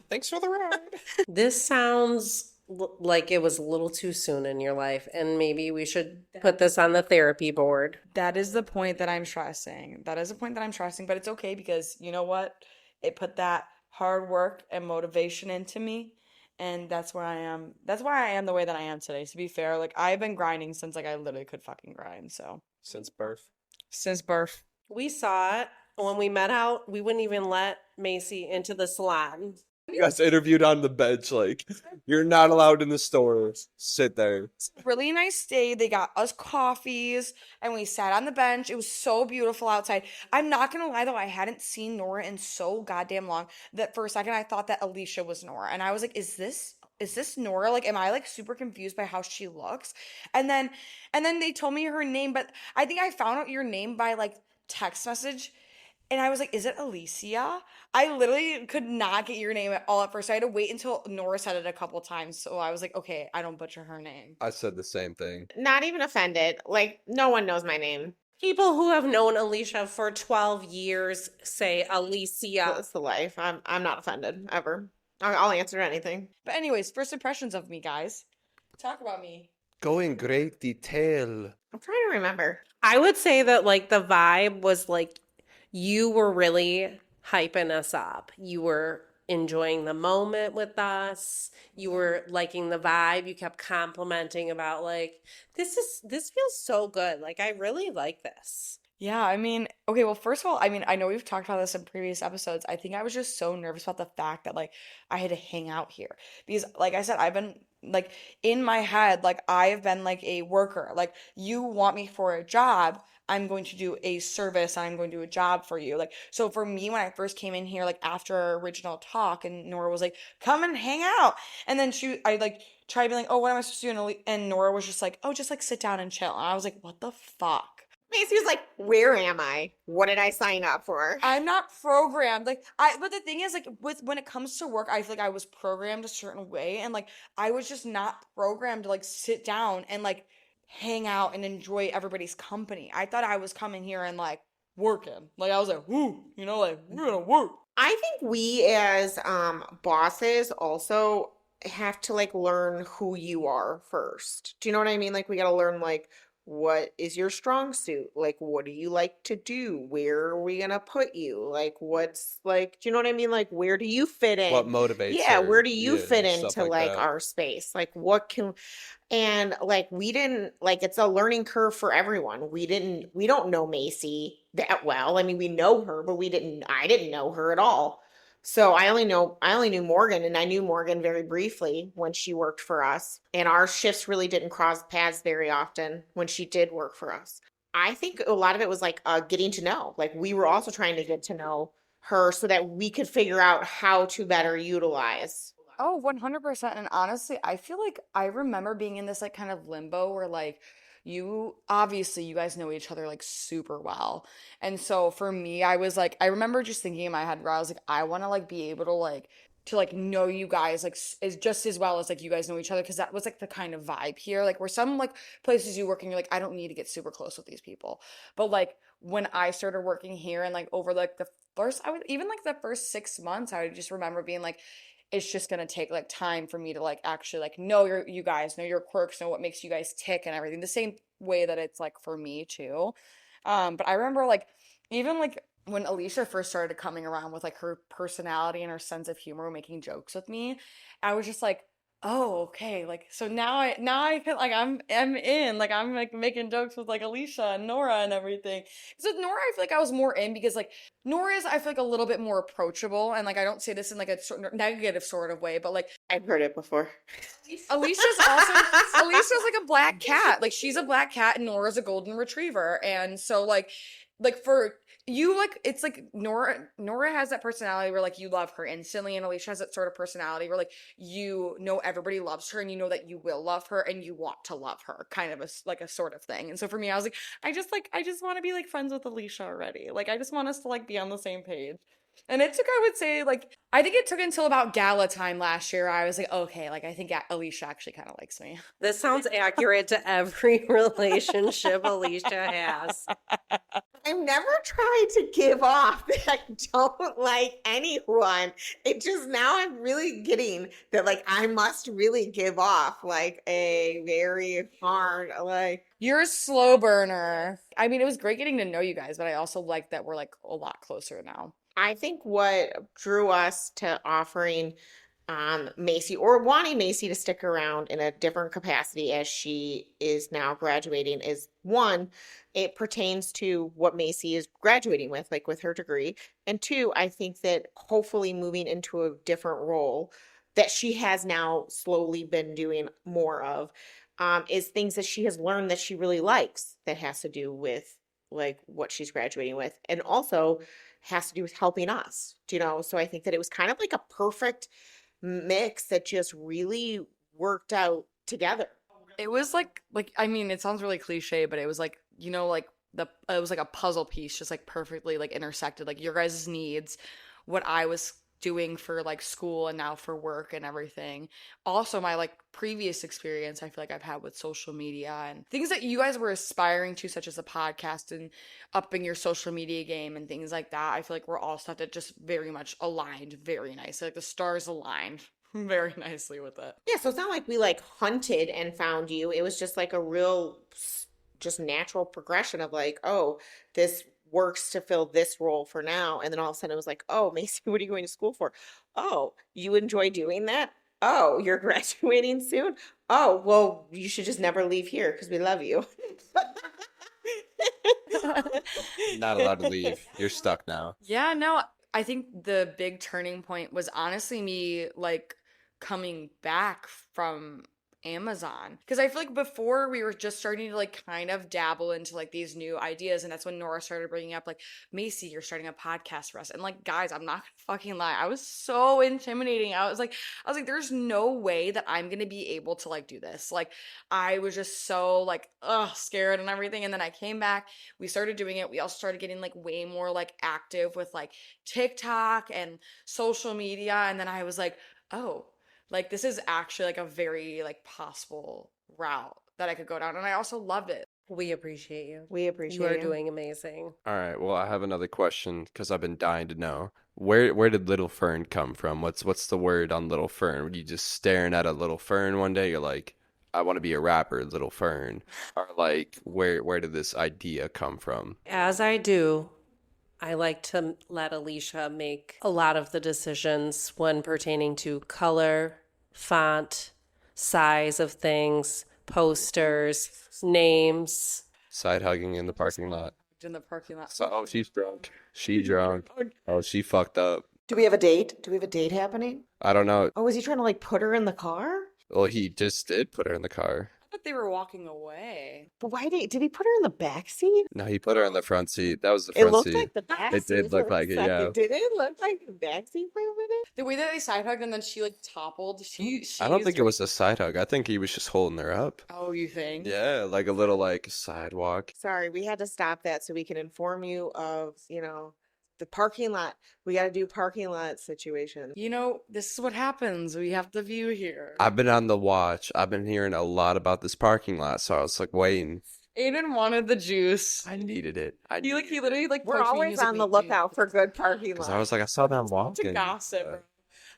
thanks for the ride. This sounds like it was a little too soon in your life, and maybe we should put this on the therapy board. that is the point that I'm stressing. That is the point that I'm stressing. But it's okay because you know what? It put that hard work and motivation into me. And that's where I am. That's why I am the way that I am today. To be fair, like I've been grinding since like I literally could fucking grind. So Since birth. since birth. We saw it when we met out. We wouldn't even let Macy into the salon. You guys interviewed on the bench, like, you're not allowed in the store. Sit there. Really nice day. They got us coffees and we sat on the bench. It was so beautiful outside. I'm not gonna lie though, I hadn't seen Nora in so goddamn long that for a second I thought that Alysia was Nora. And I was like, is this Nora? Like, am I like super confused by how she looks? And then they told me her name, but I think I found out your name by like text message. And I was like, is it Alysia? I literally could not get your name at all at first. I had to wait until Nora said it a couple times. So I was like, okay, I don't butcher her name. I said the same thing. Not even offended. Like, no one knows my name. People who have known Alysia for 12 years say Alysia. That's the life. I'm not offended ever. I'll answer anything. But anyways, first impressions of me, guys. Talk about me. Go in great detail. I'm trying to remember. I would say that like the vibe was like you were really hyping us up. You were enjoying the moment with us. You were liking the vibe. You kept complimenting about like this feels so good. Like I really like this. Yeah, I mean, okay, well, first of all, I mean, I know we've talked about this in previous episodes. I think I was just so nervous about the fact that like I had to hang out here because like I said, I've been like in my head, like I've been like a worker. Like you want me for a job, I'm going to do a service, I'm going to do a job for you. Like so for me when I first came in here like after our original talk and Nora was like, "Come and hang out." And then I like tried to be like, "Oh, what am I supposed to do?" And Nora was just like, "Oh, just like sit down and chill." And I was like, "What the fuck?" Macy was like, where am I? What did I sign up for? I'm not programmed. But the thing is, like, when it comes to work, I feel like I was programmed a certain way, and like, I was just not programmed to like sit down and like hang out and enjoy everybody's company. I thought I was coming here and like working. Like, I was like, whoo, you know, like, we're gonna work. I think we as bosses also have to like learn who you are first. Do you know what I mean? Like we got to learn like what is your strong suit? Like, what do you like to do? Where are we gonna put you? Like, what's like, do you know what I mean? Like, where do you fit What in? motivates Yeah, where her? do you Yeah, fit stuff into like like that. our space? Like, what can, and like, we didn't, like, it's a learning curve for everyone. We don't know Macy that well. I mean, we know her, but I didn't know her at all. So I only knew Morgan, and I knew Morgan very briefly when she worked for us. And our shifts really didn't cross paths very often when she did work for us. I think a lot of it was like getting to know. Like, we were also trying to get to know her so that we could figure out how to better utilize. Oh, 100%. And honestly, I feel like I remember being in this like kind of limbo where like obviously you guys know each other like super well. And so for me, I was like, I remember just thinking in my head where I was like, I want to like be able to like know you guys like as just as well as like you guys know each other, because that was like the kind of vibe here. Like where some like places you work and you're like, I don't need to get super close with these people. But like when I started working here and like over like the first, I would even like the first 6 months, I would just remember being like, it's just gonna take like time for me to like actually like know you guys, know your quirks, know what makes you guys tick and everything. The same way that it's like for me too. But I remember like even like when Alysia first started coming around with like her personality and her sense of humor, making jokes with me, I was just like, oh, okay. Like so now I feel like I'm in. Like I'm like making jokes with like Alysia and Nora and everything. So with Nora, I feel like I was more in because like Nora is, I feel like, a little bit more approachable, and like I don't say this in like a sort of negative sort of way, but like I've heard it before. Alicia's also Alicia's like a black cat. Like she's a black cat and Nora's a golden retriever. And so like for you, like it's like Nora has that personality where like you love her instantly, and Alysia has that sort of personality where like you know everybody loves her and you know that you will love her and you want to love her, kind of like a sort of thing. And so for me, I was like, I just want to be like friends with Alysia already. Like I just want us to like be on the same page. And it took, I would say, like, I think it took until about gala time last year. I was like, okay, like, I think Alysia actually kind of likes me. This sounds accurate to every relationship Alysia has. I've never tried to give off that I don't like anyone. It just now I'm really getting that like I must really give off like a very hard like You're a slow burner. I mean, it was great getting to know you guys, but I also like that we're like a lot closer now. I think what drew us to offering Macy or wanting Macy to stick around in a different capacity as she is now graduating is one, it pertains to what Macy is graduating with, like with her degree. And two, I think that hopefully moving into a different role that she has now slowly been doing more of is things that she has learned that she really likes that has to do with like what she's graduating with. And also, has to do with helping us, you know? So I think that it was kind of like a perfect mix that just really worked out together. It was like I mean, it sounds really cliche, but it was like, you know, like it was like a puzzle piece just like perfectly like intersected, like your guys' needs, what I was doing for like school and now for work and everything. Also my like previous experience I feel like I've had with social media and things that you guys were aspiring to, such as a podcast and upping your social media game and things like that. I feel like we're all stuff that just very much aligned very nicely. Like the stars aligned very nicely with it. Yeah, so it's not like we like hunted and found you. It was just like a real just natural progression of like, oh, this works to fill this role for now. And then all of a sudden it was like, oh, Macy, what are you going to school for? Oh, you enjoy doing that? Oh, you're graduating soon? Oh, well, you should just never leave here because we love you. Not allowed to leave. You're stuck now. Yeah, no, I think the big turning point was honestly me like coming back from Amazon. Because I feel like before we were just starting to like kind of dabble into like these new ideas. And that's when Nora started bringing up like, Macy, you're starting a podcast for us. And like, guys, I'm not gonna fucking lie. I was so intimidating. I was like, there's no way that I'm gonna be able to like do this. Like, I was just so like, scared and everything. And then I came back, we started doing it. We also started getting like way more like active with like TikTok and social media. And then I was like, oh, like this is actually like a very like possible route that I could go down. And I also loved it. We appreciate you. We appreciate You are you. doing amazing. All right. Well, I have another question because I've been dying to know. Where did Little Fern come from? What's the word on Little Fern? Were you just staring at a little fern one day? You're like, I want to be a rapper, Little Fern. Or like, where did this idea come from? As I do, I like to let Alicia make a lot of the decisions when pertaining to color, font, size of things, posters, names. Side hugging in the parking lot. In the parking lot. So, oh, she's drunk. She drunk. Oh, she fucked up. Do we have a date? Do we have a date happening? I don't know. Oh, is he trying to like put her in the car? Well, he just did put her in the car. I thought they were walking away. But why did he put her in the back seat? No, he put her in the front seat. That was the It front looked seat. like the back It seat did look for a like it, second. yeah. Did it look like the back seat for a minute? The way that they side hugged and then she like toppled. She I don't used think it her- was a side hug. I think he was just holding her up. Oh, you think? Yeah, like a little like sidewalk. Sorry, we had to stop that so we can inform you of, the parking lot. We got to do parking lot situations. You know, this is what happens. We have the view here. I've been on the watch. I've been hearing a lot about this parking lot, so I was like waiting. Aiden wanted the juice. I needed it. He literally like We're poked me. He always was like, on the "Wait, wait." lookout for good parking Because lots. I was like, I saw them To walking. gossip, bro.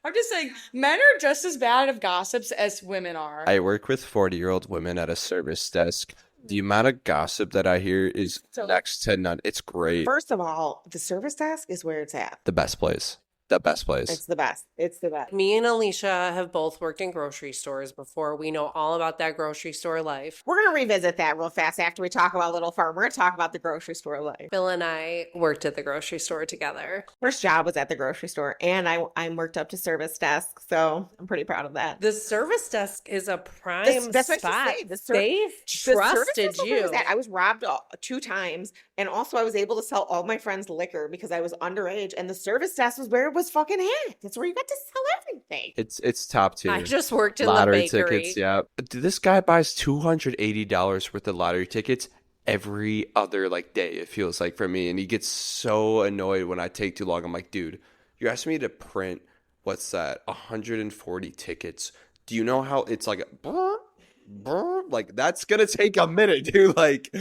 I'm just saying, men are just as bad of gossips as women are. I work with 40-year-old women at a service desk. The amount of gossip that I hear is next to none. It's great. First of all, the service desk is where it's at. The best place. The best place. It's the best. It's the best. Me and Alicia have both worked in grocery stores before. We know all about that grocery store life. We're going to revisit that real fast after we talk about Little Farm. We're going to talk about the grocery store life. Bill and I worked at the grocery store together. First job was at the grocery store, and I worked up to service desk, so I'm pretty proud of that. The service desk is a prime That's what spot. I should say. They The service trusted desk was where it you. was at. I was robbed 2 times, and also I was able to sell all my friends liquor because I was underage, and the service desk was where it was fucking at. That's where you got to sell everything. It's top tier. I just worked in Lottery the bakery. tickets, yeah. This guy buys $280 worth of lottery tickets every other like day, it feels like for me. And he gets so annoyed when I take too long. I'm like, dude, you're asking me to print, what's that, 140 tickets. Do you know how it's like, like that's gonna take a minute, dude. Like,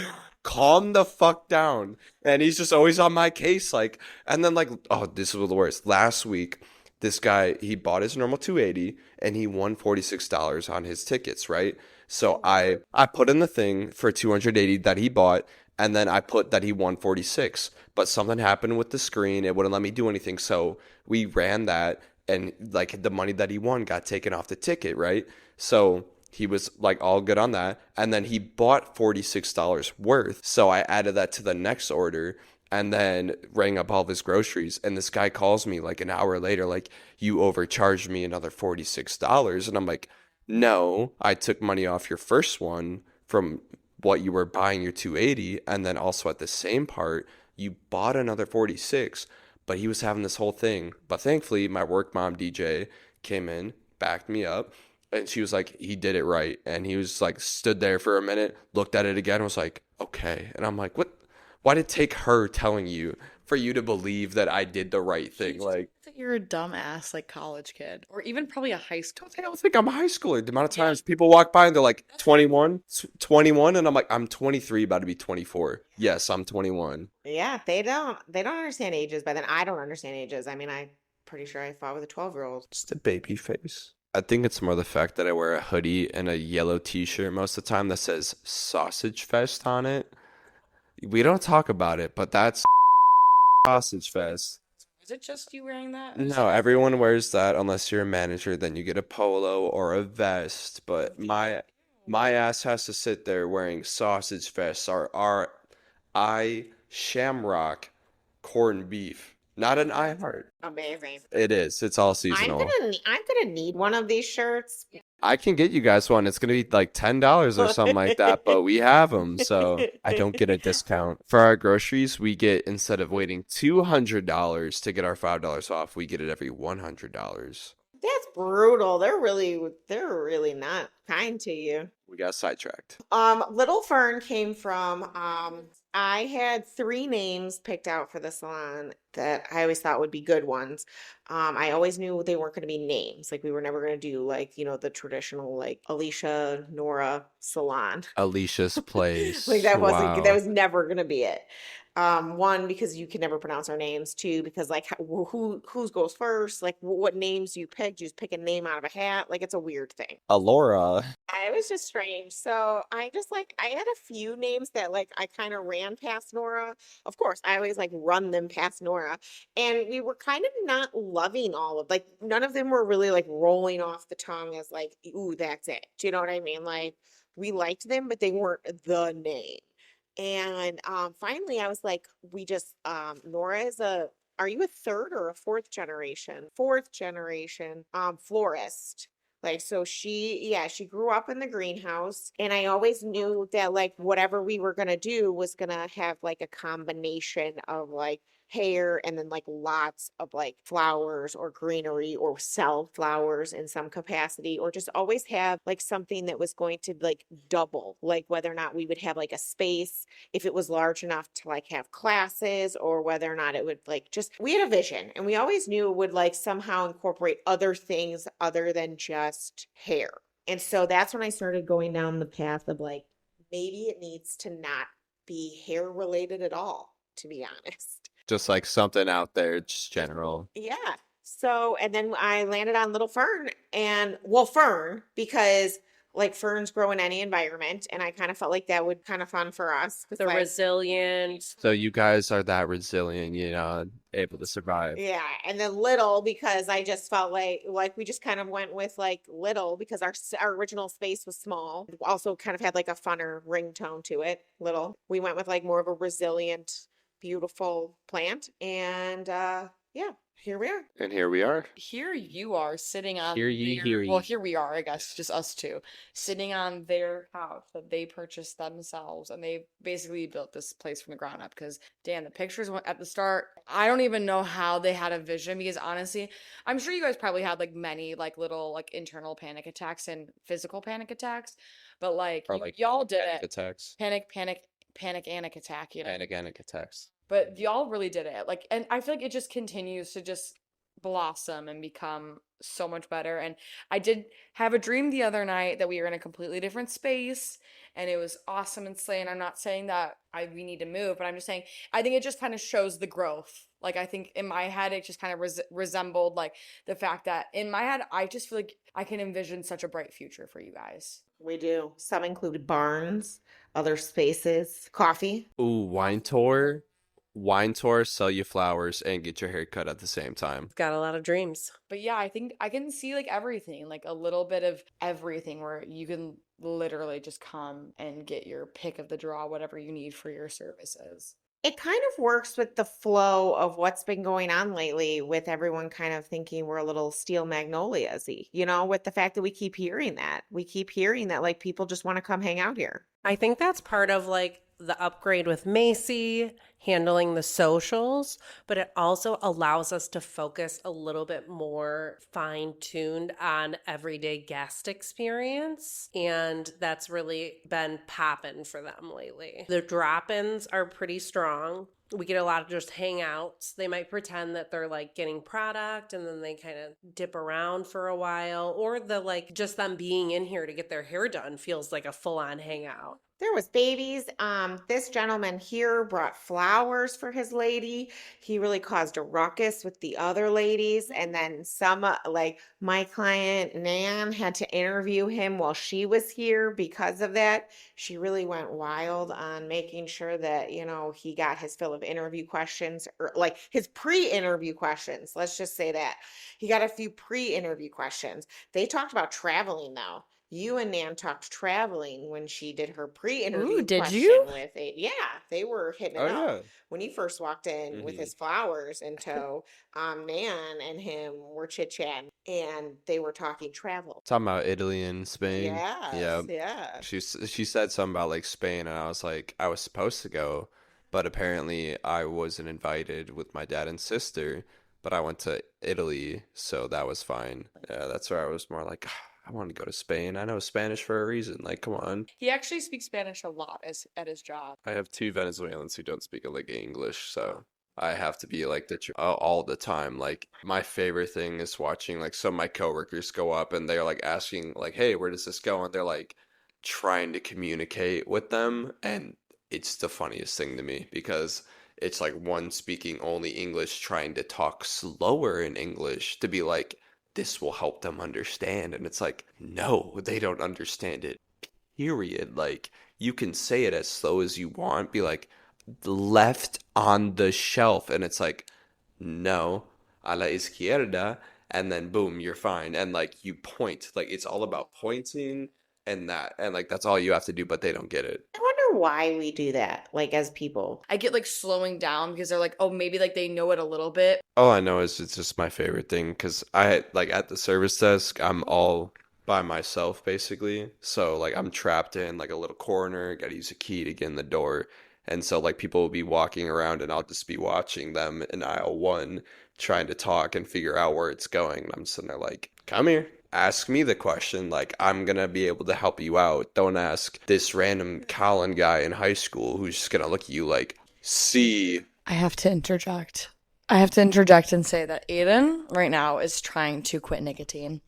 calm the fuck down. And he's just always on my case, like, and then like, oh, this was the worst. Last week, this guy, he bought his normal 280 and he won $46 on his tickets, right? So I put in the thing for 280 that he bought, and then I put that he won 46. But something happened with the screen. It wouldn't let me do anything. So we ran that, and like the money that he won got taken off the ticket, right? So he was like all good on that. And then he bought $46 worth. So I added that to the next order and then rang up all of his groceries. And this guy calls me like an hour later, like, you overcharged me another $46. And I'm like, no, I took money off your first one from what you were buying your 280. And then also at the same part, you bought another 46. But he was having this whole thing. But thankfully, my work mom, DJ, came in, backed me up. And she was like, he did it right. And he was like, stood there for a minute, looked at it again, was like, okay. And I'm like, what? Why did it take her telling you for you to believe that I did the right thing? Like, That you're a dumbass like college kid, or even probably a high school. I don't think I'm a high schooler. The amount of times people walk by and they're like, 21, 21. And I'm like, I'm 23, about to be 24. Yes, I'm 21. Yeah, they don't understand ages, but then I don't understand ages. I mean, I'm pretty sure I fought with a 12-year-old. Just a baby face. I think it's more the fact that I wear a hoodie and a yellow t-shirt most of the time that says Sausage Fest on it. We don't talk about it, but that's Sausage Fest. Is it just you wearing that? No, everyone wears that unless you're a manager, then you get a polo or a vest. But my ass has to sit there wearing Sausage Fest or I Shamrock corned beef. Not an I Heart. Amazing. It is. It's all seasonal. I'm gonna need one of these shirts. I can get you guys one. It's going to be like $10 or something like that, but we have them, so I don't get a discount. For our groceries, we get, instead of waiting $200 to get our $5 off, we get it every $100. That's brutal. They're really not kind to you. We got sidetracked. Little Fern came from I had 3 names picked out for the salon, that I always thought would be good ones. I always knew they weren't going to be names. Like we were never going to do like, the traditional like Alysia, Nora, Salon. Alicia's Like place. that Wow. was never gonna be it. One, because you can never pronounce our names. Two, because like who goes first? Like what names do you pick? Do you just pick a name out of a hat? Like it's a weird thing. Alora. I was just strange. So I just like I had a few names that like I kind of ran past Nora. Of course, I always like run them past Nora. And we were kind of not loving all of like none of them were really like rolling off the tongue as like, ooh, that's it. Do you know what I mean? Like we liked them, but they weren't the name. And finally I was like, we just Nora is a are you a third or a fourth generation? Fourth generation florist. Like, so she grew up in the greenhouse. And I always knew that, like, whatever we were going to do was going to have, like, a combination of, like, hair and then, like, lots of, like, flowers or greenery or sell flowers in some capacity, or just always have, like, something that was going to, like, double, like, whether or not we would have, like, a space, if it was large enough to, like, have classes, or whether or not it would, like, just, we had a vision and we always knew it would, like, somehow incorporate other things other than just hair. And so that's when I started going down the path of like, maybe it needs to not be hair related at all, to be honest. Just like something out there, just general. Yeah. So, and then I landed on Little Fern and, well, Fern, because like ferns grow in any environment. And I kind of felt like that would kind of fun for us. 'Cause, The like, resilient. So you guys are that resilient, able to survive. yeah, and then Little because I just felt like we just kind of went with like Little because our original space was small. Also kind of had like a funner ringtone to it. Little. We went with like more of a resilient, beautiful plant, and yeah, here we are. And here we are. Here you are sitting on Hear ye, their, hear ye. well, here we are, I guess, just us two, sitting on their couch that they purchased themselves, and they basically built this place from the ground up. Because, Dan, the pictures went at the start. I don't even know how they had a vision, because honestly, I'm sure you guys probably had like many like little like internal panic attacks and physical panic attacks, but like Or like y'all did panic it. attacks. Panic attack, Panic attacks. But y'all really did it. Like, and I feel like it just continues to just blossom and become so much better. And I did have a dream the other night that we were in a completely different space, and it was awesome and slay. And I'm not saying that we need to move, but I'm just saying I think it just kind of shows the growth. Like, I think in my head it just kind of resembled like the fact that in my head I just feel like I can envision such a bright future for you guys. We do. Some include barns, other spaces, coffee. Ooh, wine tour. Wine tour, sell you flowers, and get your hair cut at the same time. Got a lot of dreams. But yeah, I think I can see like everything, like a little bit of everything where you can literally just come and get your pick of the draw, whatever you need for your services. It kind of works with the flow of what's been going on lately, with everyone kind of thinking we're a little steel magnolias-y, with the fact that we keep hearing that. We keep hearing that like people just want to come hang out here. I think that's part of like the upgrade with Macy handling the socials, but it also allows us to focus a little bit more fine-tuned on everyday guest experience, and that's really been popping for them lately. The drop-ins are pretty strong. We get a lot of just hangouts. They might pretend that they're like getting product and then they kind of dip around for a while, or the like just them being in here to get their hair done feels like a full-on hangout. There was babies. This gentleman here brought flowers for his lady. He really caused a ruckus with the other ladies. And then some, like my client, Nan, had to interview him while she was here because of that. She really went wild on making sure that, he got his fill of interview questions, or like his pre-interview questions. Let's just say that. He got a few pre-interview questions. They talked about traveling though. You and Nan talked traveling when she did her pre-interview Ooh, did question you? with a, yeah, they were hitting it Oh, up. yeah. When he first walked in with his flowers in tow, Nan and him were chit-chatting and they were talking travel. Talking about Italy and Spain. Yes, yeah. She said something about like Spain, and I was like, I was supposed to go, but apparently I wasn't invited with my dad and sister. But I went to Italy, so that was fine. Yeah, that's where I was more like, I want to go to Spain. I know Spanish for a reason. Like, come on. He actually speaks Spanish a lot at his job. I have two Venezuelans who don't speak like English, so I have to be like all the time. Like my favorite thing is watching like some of my coworkers go up and they're like asking like, "Hey, where does this go?" And they're like trying to communicate with them, and it's the funniest thing to me because it's like one speaking only English trying to talk slower in English to be like this will help them understand, and it's like no, they don't understand it. Period. Like you can say it as slow as you want, be like left on the shelf, and it's like no, a la izquierda, and then boom, you're fine. And like you point, like it's all about pointing and like that's all you have to do, but they don't get it. I wonder why we do that, like as people. I get like slowing down because they're like, oh, maybe like they know it a little bit. All I know is it's just my favorite thing because I like at the service desk, I'm all by myself basically. So like I'm trapped in like a little corner, gotta use a key to get in the door. And so like people will be walking around and I'll just be watching them in aisle one trying to talk and figure out where it's going. And I'm sitting there like, come here. Ask me the question. Like I'm gonna be able to help you out. Don't ask this random Colin guy in high school who's just gonna look at you like, see. I have to interject. I have to interject and say that Aidan right now is trying to quit nicotine.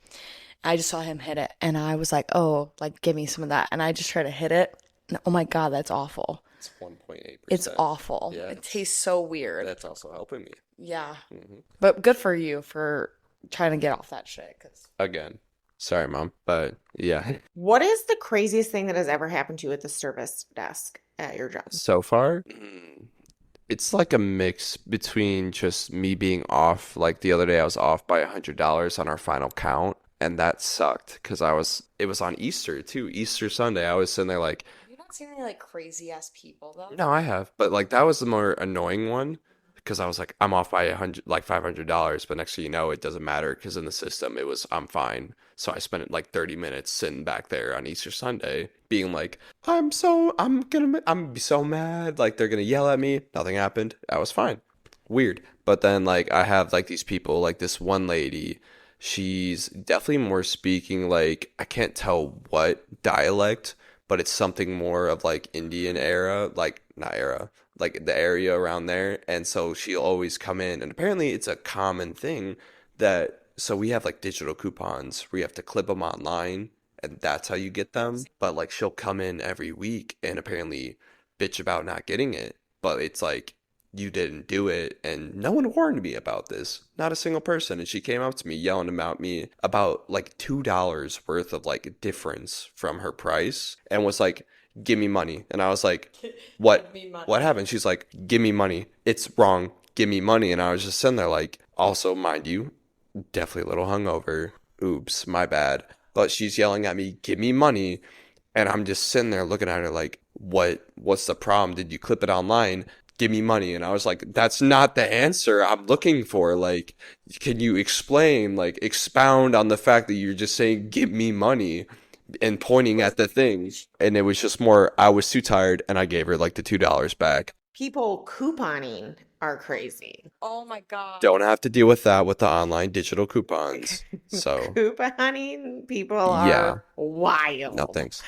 I just saw him hit it and I was like, oh, like give me some of that. And I just tried to hit it. And, oh my God, that's awful. It's 1.8%. It's awful. Yeah, It tastes so weird. that's also helping me. Yeah. hmm But good for you for trying to get off that shit. Cause Again, sorry, Mom, but yeah. What is the craziest thing that has ever happened to you at the service desk at your job? So far, it's like a mix between just me being off. Like the other day, I was off by $100 on our final count, and that sucked because it was on Easter too, Easter Sunday. I was sitting there like, have you not seen any like crazy ass people though? no, I have, but like that was the more annoying one because I was like, I'm off by $500, but next thing you know, it doesn't matter because in the system it was I'm fine. So I spent like 30 minutes sitting back there on Easter Sunday, being like, I'm so mad, like they're gonna yell at me. Nothing happened. I was fine. Weird. But then like I have like these people, like this one lady. She's definitely more speaking like I can't tell what dialect, but it's something more of like Indian era, like not era, like the area around there. And so she'll always come in, and apparently it's a common thing that so we have like digital coupons where you have to clip them online, and that's how you get them. But like she'll come in every week and apparently bitch about not getting it, but it's like you didn't do it, and no one warned me about this, not a single person. And she came up to me yelling about me about like $2 worth of like difference from her price and was like, give me money. And I was like, what Give me money. what happened? She's like, give me money, it's wrong, give me money. And I was just sitting there like, also mind you, definitely a little hungover, oops, my bad, but she's yelling at me, give me money. And I'm just sitting there looking at her like, what's the problem? Did you clip it online? Give me money. And I was like, that's not the answer I'm looking for. Like, can you explain, like, expound on the fact that you're just saying, give me money and pointing at the thing? And it was just more, I was too tired and I gave her like the $2 back. People couponing are crazy. Oh my God. Don't have to deal with that with the online digital coupons. So, Couponing people yeah. are wild. No thanks.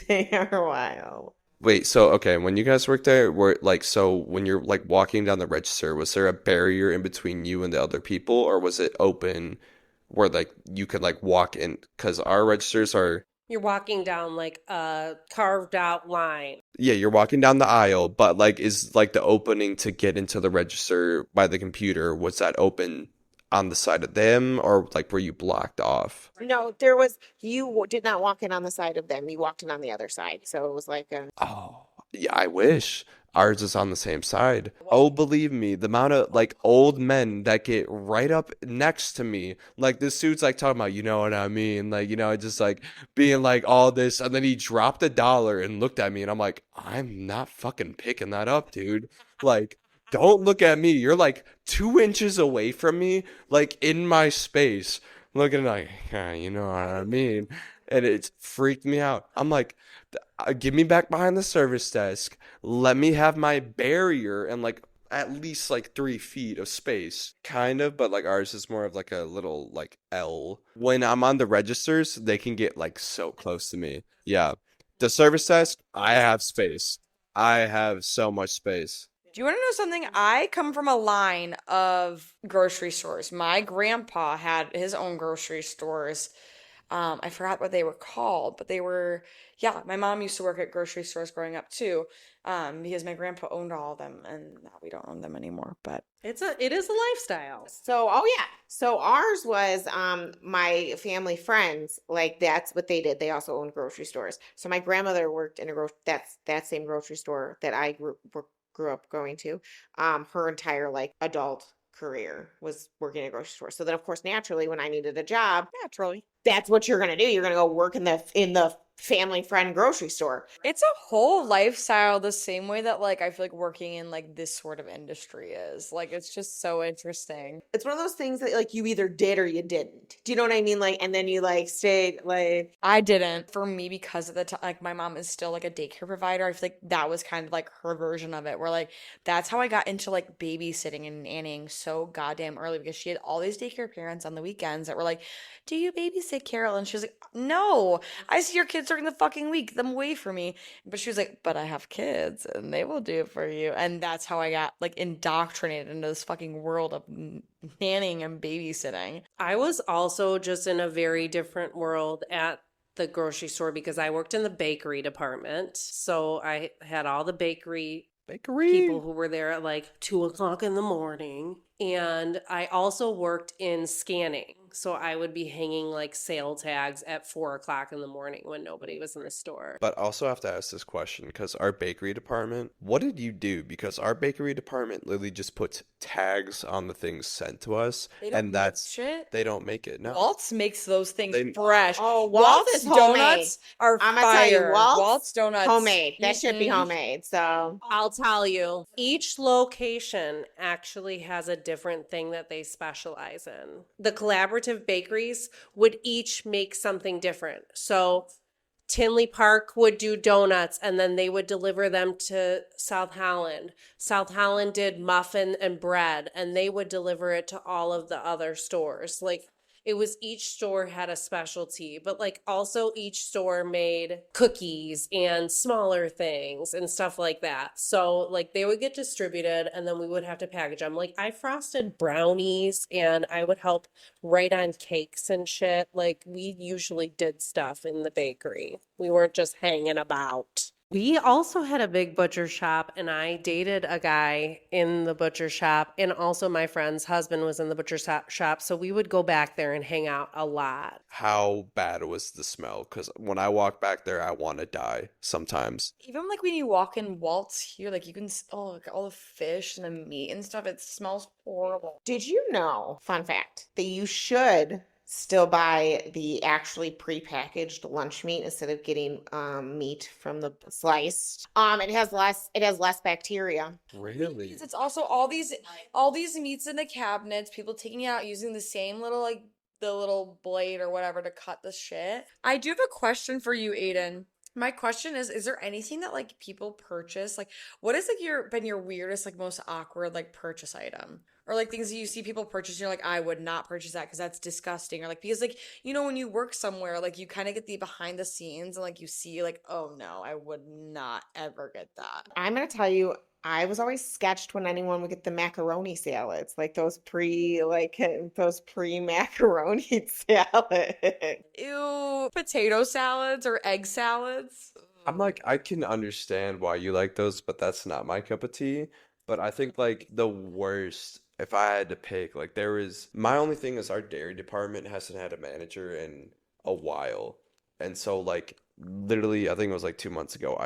They are wild. Wait, so okay, when you guys worked there, were like so when you're like walking down the register, was there a barrier in between you and the other people, or was it open where like you could like walk in? Because our registers are, You're walking down like a carved out line. yeah, you're walking down the aisle, but like is like the opening to get into the register by the computer, was that open on the side of them, or like were you blocked off? No, you did not walk in on the side of them. You walked in on the other side. So it was like a, Oh, yeah, I wish. Ours is on the same side. Oh, believe me, the amount of like old men that get right up next to me, like this dude's like talking about, you know what I mean? Like, just like being like all this. And then he dropped $1 and looked at me, and I'm like, I'm not fucking picking that up, dude. Like, don't look at me. You're like 2 inches away from me, like in my space, looking like, "Yeah, you know what I mean?" And it freaked me out. I'm like, give me back behind the service desk. Let me have my barrier and like at least like 3 feet of space, kind of. But like ours is more of like a little like L. When I'm on the registers, they can get like so close to me. Yeah. The service desk, I have space. I have so much space. Do you want to know something? I come from a line of grocery stores. My grandpa had his own grocery stores. I forgot what they were called, but they were, yeah, my mom used to work at grocery stores growing up too, because my grandpa owned all of them, and now we don't own them anymore. But It is a lifestyle. So, oh yeah. So ours was my family friends, like that's what they did. They also owned grocery stores. So my grandmother worked in that same grocery store that I grew up going to. Her entire like adult career was working at a grocery store. So then of course naturally when I needed a job, naturally, that's what you're gonna do. You're gonna go work in the family friend grocery store. it's a whole lifestyle the same way that like I feel like working in like this sort of industry is. Like it's just so interesting. It's one of those things that like you either did or you didn't. Do you know what I mean? Like, and then you like stayed like. I didn't. For me, because of the time, like my mom is still like a daycare provider. I feel like that was kind of like her version of it, where like that's how I got into like babysitting and nannying so goddamn early because she had all these daycare parents on the weekends that were like, "Do you babysit Carol?" And she was like, "No, I see your kids during the fucking week. Get them away from me." But she was like, "But I have kids and they will do it for you." And that's how I got like indoctrinated into this fucking world of nannying and babysitting. I was also just in a very different world at the grocery store because I worked in the bakery department. So I had all the bakery people who were there at like 2 o'clock in the morning. And I also worked in scanning. So I would be hanging like sale tags at 4 o'clock in the morning when nobody was in the store. But also have to ask this question because our bakery department, what did you do? Because our bakery department literally just puts tags on the things sent to us, They don't and make that's shit. they don't make it. No, Waltz makes those things They- fresh. Oh, Waltz is homemade. donuts are I'm gonna tell you, fire. Waltz, donuts Homemade. That should be Mhm. homemade. So I'll tell you, each location actually has a different thing that they specialize in. The collaborative bakeries would each make something different. So Tinley Park would do donuts and then they would deliver them to South Holland. South Holland did muffin and bread and they would deliver it to all of the other stores. Like it was each store had a specialty, but like also each store made cookies and smaller things and stuff like that. So like they would get distributed and then we would have to package them. Like I frosted brownies and I would help write on cakes and shit. Like we usually did stuff in the bakery. We weren't just hanging about. We also had a big butcher shop, and I dated a guy in the butcher shop, and also my friend's husband was in the butcher shop, so we would go back there and hang out a lot. how bad was the smell? Because when I walk back there, I want to die sometimes. Even like when you walk in Waltz here, like you can like all the fish and the meat and stuff. It smells horrible. did you know, fun fact, that you should still buy the actually prepackaged lunch meat instead of getting meat from the sliced. It has less bacteria. Really? Because it's also all these meats in the cabinets. People taking it out using the same little like the little blade or whatever to cut the shit. I do have a question for you, Aidan. My question is there anything that like people purchase? Like what is like your weirdest, like most awkward like purchase item? Or like things that you see people purchase, and you're like, I would not purchase that because that's disgusting. Or like because like when you work somewhere, like you kind of get the behind the scenes and like you see like, oh no, I would not ever get that. I'm gonna tell you, I was always sketched when anyone would get the macaroni salads, like those pre-macaroni salads. Ew, potato salads or egg salads. I'm like, I can understand why you like those, but that's not my cup of tea. But I think like the worst, if I had to pick, like my only thing is our dairy department hasn't had a manager in a while. And so like literally, I think it was like 2 months ago,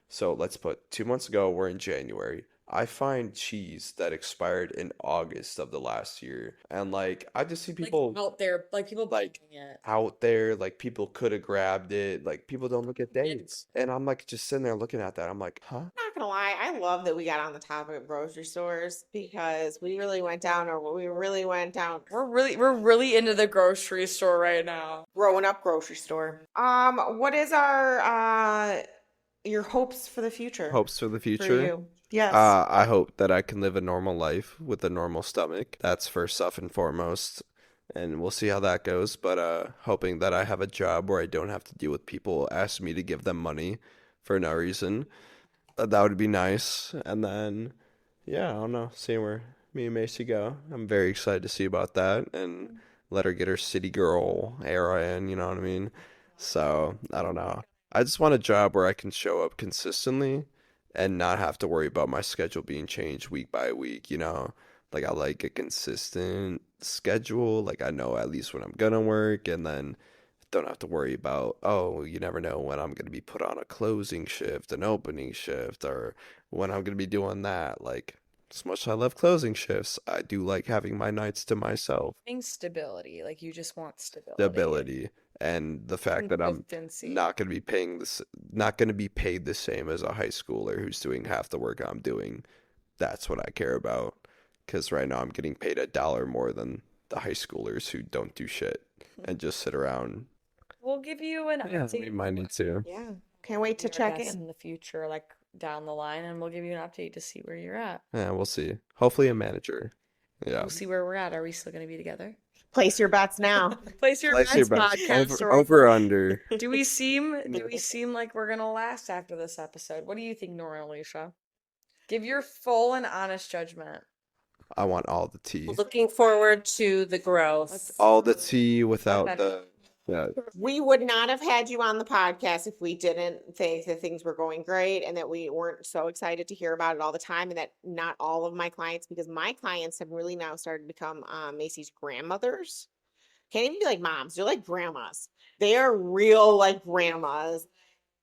so let's put 2 months ago, we're in January. I find cheese that expired in August of the last year. And like I just see people out there, like people like buying it. out there, like people could have grabbed it. Like people don't look at dates. And I'm like just sitting there looking at that. I'm like, huh? Not gonna lie, I love that we got on the topic of grocery stores because we really went down We're really into the grocery store right now. growing up grocery store. What is your hopes for the future? Hopes for the for future. you? Yes. I hope that I can live a normal life with a normal stomach. That's first off and foremost. And we'll see how that goes. But hoping that I have a job where I don't have to deal with people asking me to give them money for no reason. that would be nice. And then, yeah, I don't know, seeing where me and Macy go. I'm very excited to see about that and let her get her city girl era in, you know what I mean? So, I don't know. I just want a job where I can show up consistently and not have to worry about my schedule being changed week by week, you know? Like, I like a consistent schedule. Like, I know at least when I'm gonna work, and then don't have to worry about, oh, you never know when I'm going to be put on a closing shift, an opening shift, or when I'm going to be doing that. Like, as much as I love closing shifts, I do like having my nights to myself. Think stability. Like you just want stability. Stability and the fact that I'm Consistency. not going to be not going to be paid the same as a high schooler who's doing half the work I'm doing. That's what I care about. Because right now I'm getting paid $1 more than the high schoolers who don't do shit and just sit around. We'll give you an Yeah, update we might need to. Yeah. Can't wait to your check guests in. in the future, like down the line, and we'll give you an update to see where you're at. Yeah, we'll see. Hopefully a manager. Yeah. We'll see where we're at. Are we still going to be together? Place your bets now. Place your Place your bets, bets. podcast. Over under. Do we seem like we're gonna last after this episode? What do you think, Nora and Alysia? Give your full and honest judgment. I want all the tea. Looking forward to the growth. All the tea without the. Yeah. We would not have had you on the podcast if we didn't think that things were going great and that we weren't so excited to hear about it all the time, and that not all of my clients, because my clients have really now started to become Macy's grandmothers. Can't even be like moms, they're like grandmas. They are real like grandmas.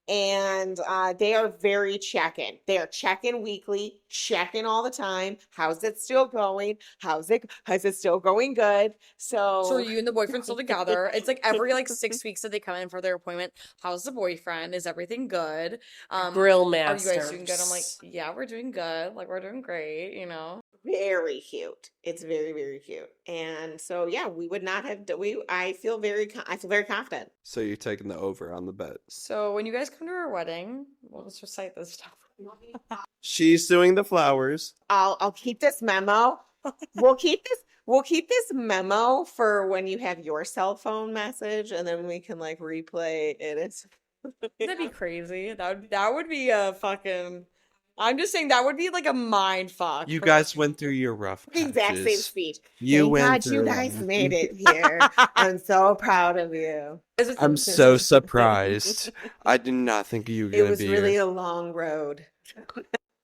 And they are very check-in. They are check-in weekly, check-in all the time. How's it still going? Is it still going good? So are you and the boyfriend still together? It's like every 6 weeks that they come in for their appointment. How's the boyfriend? Is everything good? Grill Are you masters. guys doing good? I'm like, yeah, we're doing good. Like we're doing great, you know. very cute. It's very, very cute. And so, yeah, we would not have. I feel very confident. So you're taking the over on the bet. So when you guys come to our wedding, we'll just recite this stuff. She's doing the flowers. I'll keep this memo. We'll keep this memo for when you have your cell phone message, and then we can replay it. That'd be crazy. That would be a fucking. I'm just saying that would be like a mind fuck. You guys went through your rough The exact same patches. speech. You Thank went God you through guys it. made it here. I'm so proud of you. I'm so surprised. I did not think you were It gonna was be really here. a long road.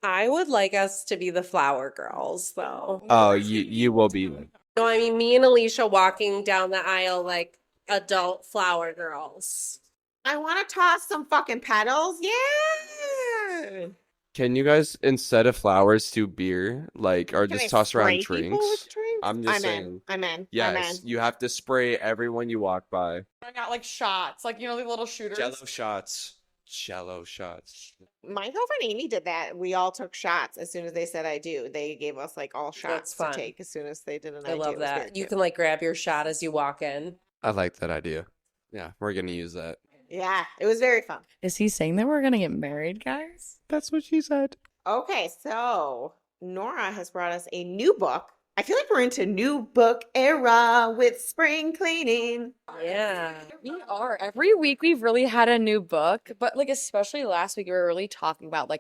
I would like us to be the flower girls, though. Oh, you will be. No, I mean, me and Alicia walking down the aisle like adult flower girls. I want to toss some fucking petals. Yeah. Can you guys, instead of flowers, do beer? Or Can just I toss around spray people with drinks? drinks? I'm just I'm saying. in. I'm in. Yes, you have to spray everyone you walk by. I got shots, the little shooters. shots. Jello shots. My girlfriend Amy did that. We all took shots as soon as they said I do. They gave us all shots That's fun. to take as soon as they did an I I do. love It was very that. You cute. can grab your shot as you walk in. I like that idea. Yeah, we're gonna use that. Yeah, it was very fun. Is he saying that we're gonna get married, guys? That's what she said. Okay, so Nora has brought us a new book. I feel like we're into new book era with spring cleaning. Yeah. We are. Every week we've really had a new book, but especially last week we were really talking about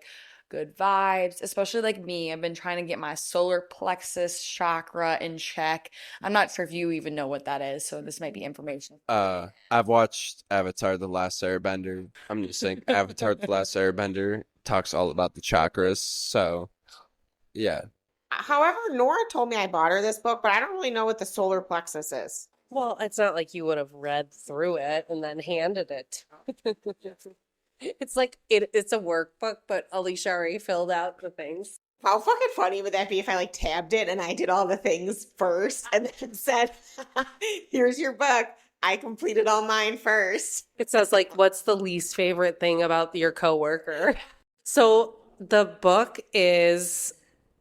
good vibes, especially me. I've been trying to get my solar plexus chakra in check. I'm not sure if you even know what that is, so this might be information. I've watched Avatar: The Last Airbender. I'm just saying, Avatar: The Last Airbender talks all about the chakras. So, yeah. However, Nora told me I bought her this book, but I don't really know what the solar plexus is. Well, it's not like you would have read through it and then handed it. It's it's a workbook, but Alicia already filled out the things. How fucking funny would that be if I tabbed it and I did all the things first and then said, here's your book. I completed all mine first. It says what's the least favorite thing about your coworker? So the book is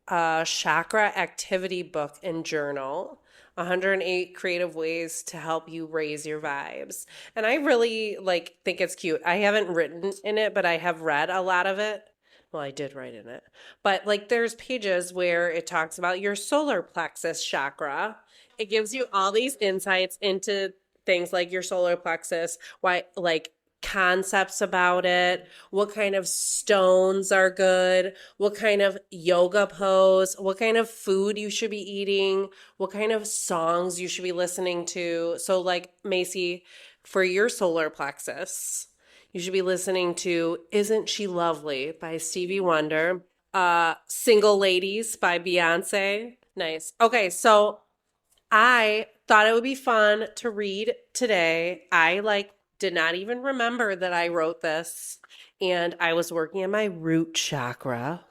a chakra activity book and journal. 108 creative ways to help you raise your vibes. And I really think it's cute. I haven't written in it, but I have read a lot of it. Well, I did write in it. But there's pages where it talks about your solar plexus chakra. It gives you all these insights into things like your solar plexus, why concepts about it, what kind of stones are good, what kind of yoga pose, what kind of food you should be eating, what kind of songs you should be listening to. So, like, Macy, for your solar plexus, you should be listening to Isn't She Lovely by Stevie Wonder, Single Ladies by Beyonce. Nice. Okay, so I thought it would be fun to read today. I did not even remember that I wrote this, and I was working on my root chakra,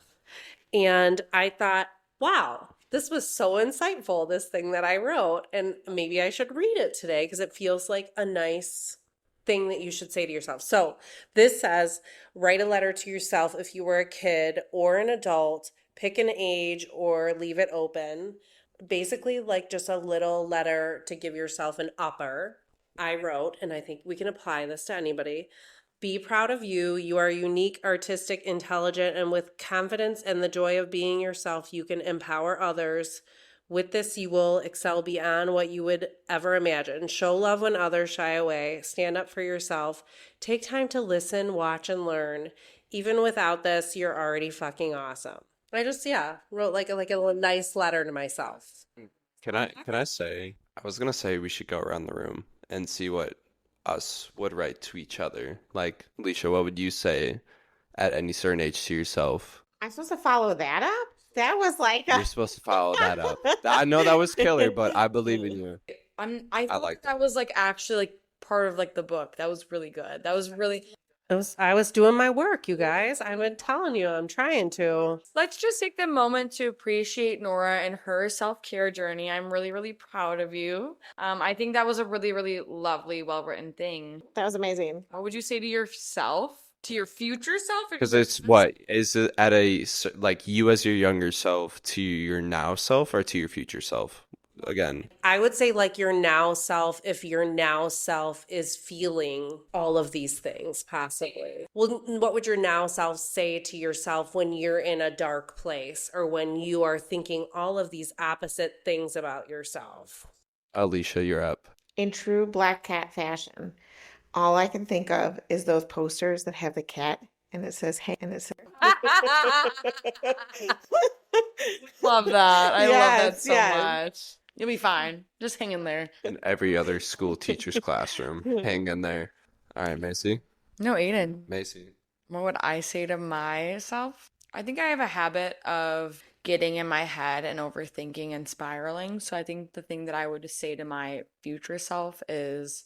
and I thought, wow, this was so insightful, this thing that I wrote, and maybe I should read it today because it feels like a nice thing that you should say to yourself. So this says, write a letter to yourself if you were a kid or an adult, pick an age or leave it open. Basically, like just a little letter to give yourself an upper. I wrote, and I think we can apply this to anybody. Be proud of you. You are unique, artistic, intelligent, and with confidence and the joy of being yourself, you can empower others. With this, you will excel beyond what you would ever imagine. Show love when others shy away. Stand up for yourself. Take time to listen, watch, and learn. Even without this, you're already fucking awesome. I just, wrote like a little nice letter to myself. Can I say, I was gonna say we should go around the room and see what us would write to each other. Like, Alicia, what would you say at any certain age to yourself? I'm supposed to follow that up? That was like You're supposed to follow that up. I know that was killer, but I believe in you. I thought like that was like actually like part of like the book. That was really good. That was really. I was doing my work, you guys. I've been telling you, I'm trying to. Let's just take the moment to appreciate Nora and her self-care journey. I'm really, really proud of you. I think that was a really, really lovely, well-written thing. that was amazing. What would you say to yourself? To your future self? Because it's what? Is it at like you as your younger self to your now self or to your future self? Again, I would say like your now self, if your now self is feeling all of these things, possibly. Well, what would your now self say to yourself when you're in a dark place or when you are thinking all of these opposite things about yourself? Alicia, you're up. In true black cat fashion, all I can think of is those posters that have the cat and it says, hey, and it says, Love that. I love that Yes, so yes. much. You'll be fine. Just hang in there. In every other school teacher's classroom. Hang in there. All right, Macy. No, Aidan. Macy. What would I say to myself? I think I have a habit of getting in my head and overthinking and spiraling. So I think the thing that I would say to my future self is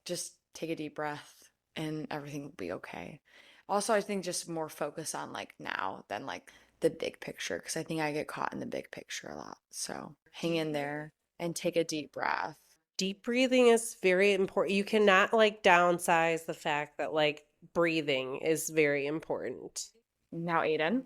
just take a deep breath and everything will be okay. Also, I think just more focus on like now than like the big picture because I think I get caught in the big picture a lot. So hang in there and take a deep breath. Deep breathing is very important. You cannot like downsize the fact that like breathing is very important. Now, Aidan.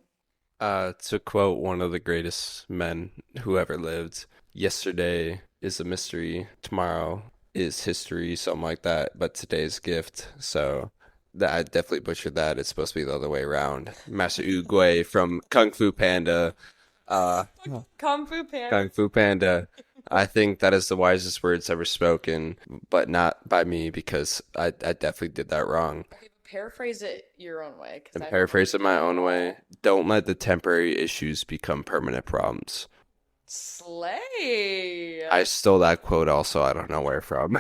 To quote one of the greatest men who ever lived, yesterday is a mystery, tomorrow is history, something like that, but today's gift. So I definitely butchered that. It's supposed to be the other way around. Master Oogway from Kung Fu Panda. Kung Fu Panda. Kung Fu Panda. I think that is the wisest words ever spoken, but not by me because I definitely did that wrong. Paraphrase it your own way. And paraphrase it my own way. Don't let the temporary issues become permanent problems. Slay. I stole that quote also. I don't know where from.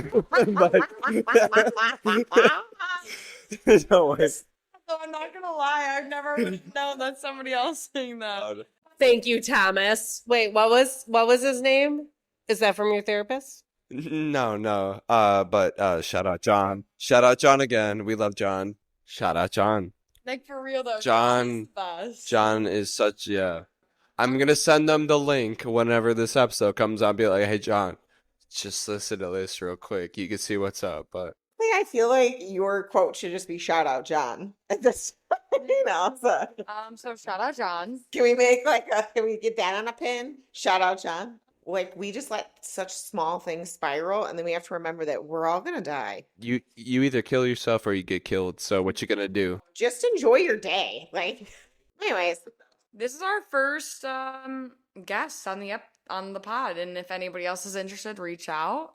No way. So I'm not gonna lie, I've never known that's somebody else saying that. Thank you, Thomas. Wait, what was his name? Is that from your therapist? No. But shout out John. Shout out John again. We love John. Shout out John. Like for real though, John- John is such I'm gonna send them the link whenever this episode comes out. Be like, hey John, just listen to this real quick. You can see what's up. But I feel like your quote should just be shout out John. At this, so So shout out John. can we get that on a pin? Shout out John. Like we just let such small things spiral and then we have to remember that we're all gonna die. you either kill yourself or you get killed. So what you gonna do? Just enjoy your day. Like anyways. This is our first guest on the pod, and if anybody else is interested, reach out.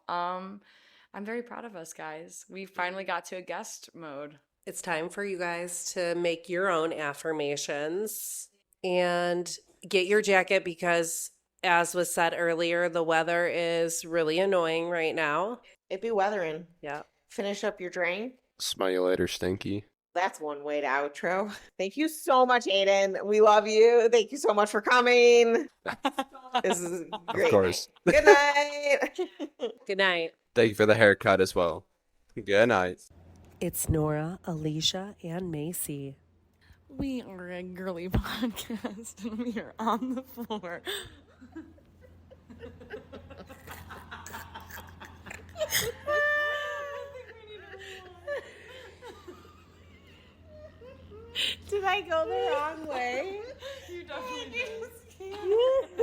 I'm very proud of us, guys. We finally got to a guest mode. It's time for you guys to make your own affirmations and get your jacket because, as was said earlier, the weather is really annoying right now. It be weathering. Yeah. Finish up your drink. Smell you later, Stinky. That's one way to outro. Thank you so much, Aidan. We love you. Thank you so much for coming. This is great. Of course. Good night. Good night. Thank you for the haircut as well. Good night. It's Nora, Alysia, and Macy. We are a girly podcast and we are on the floor. Did I go the wrong way? You definitely did.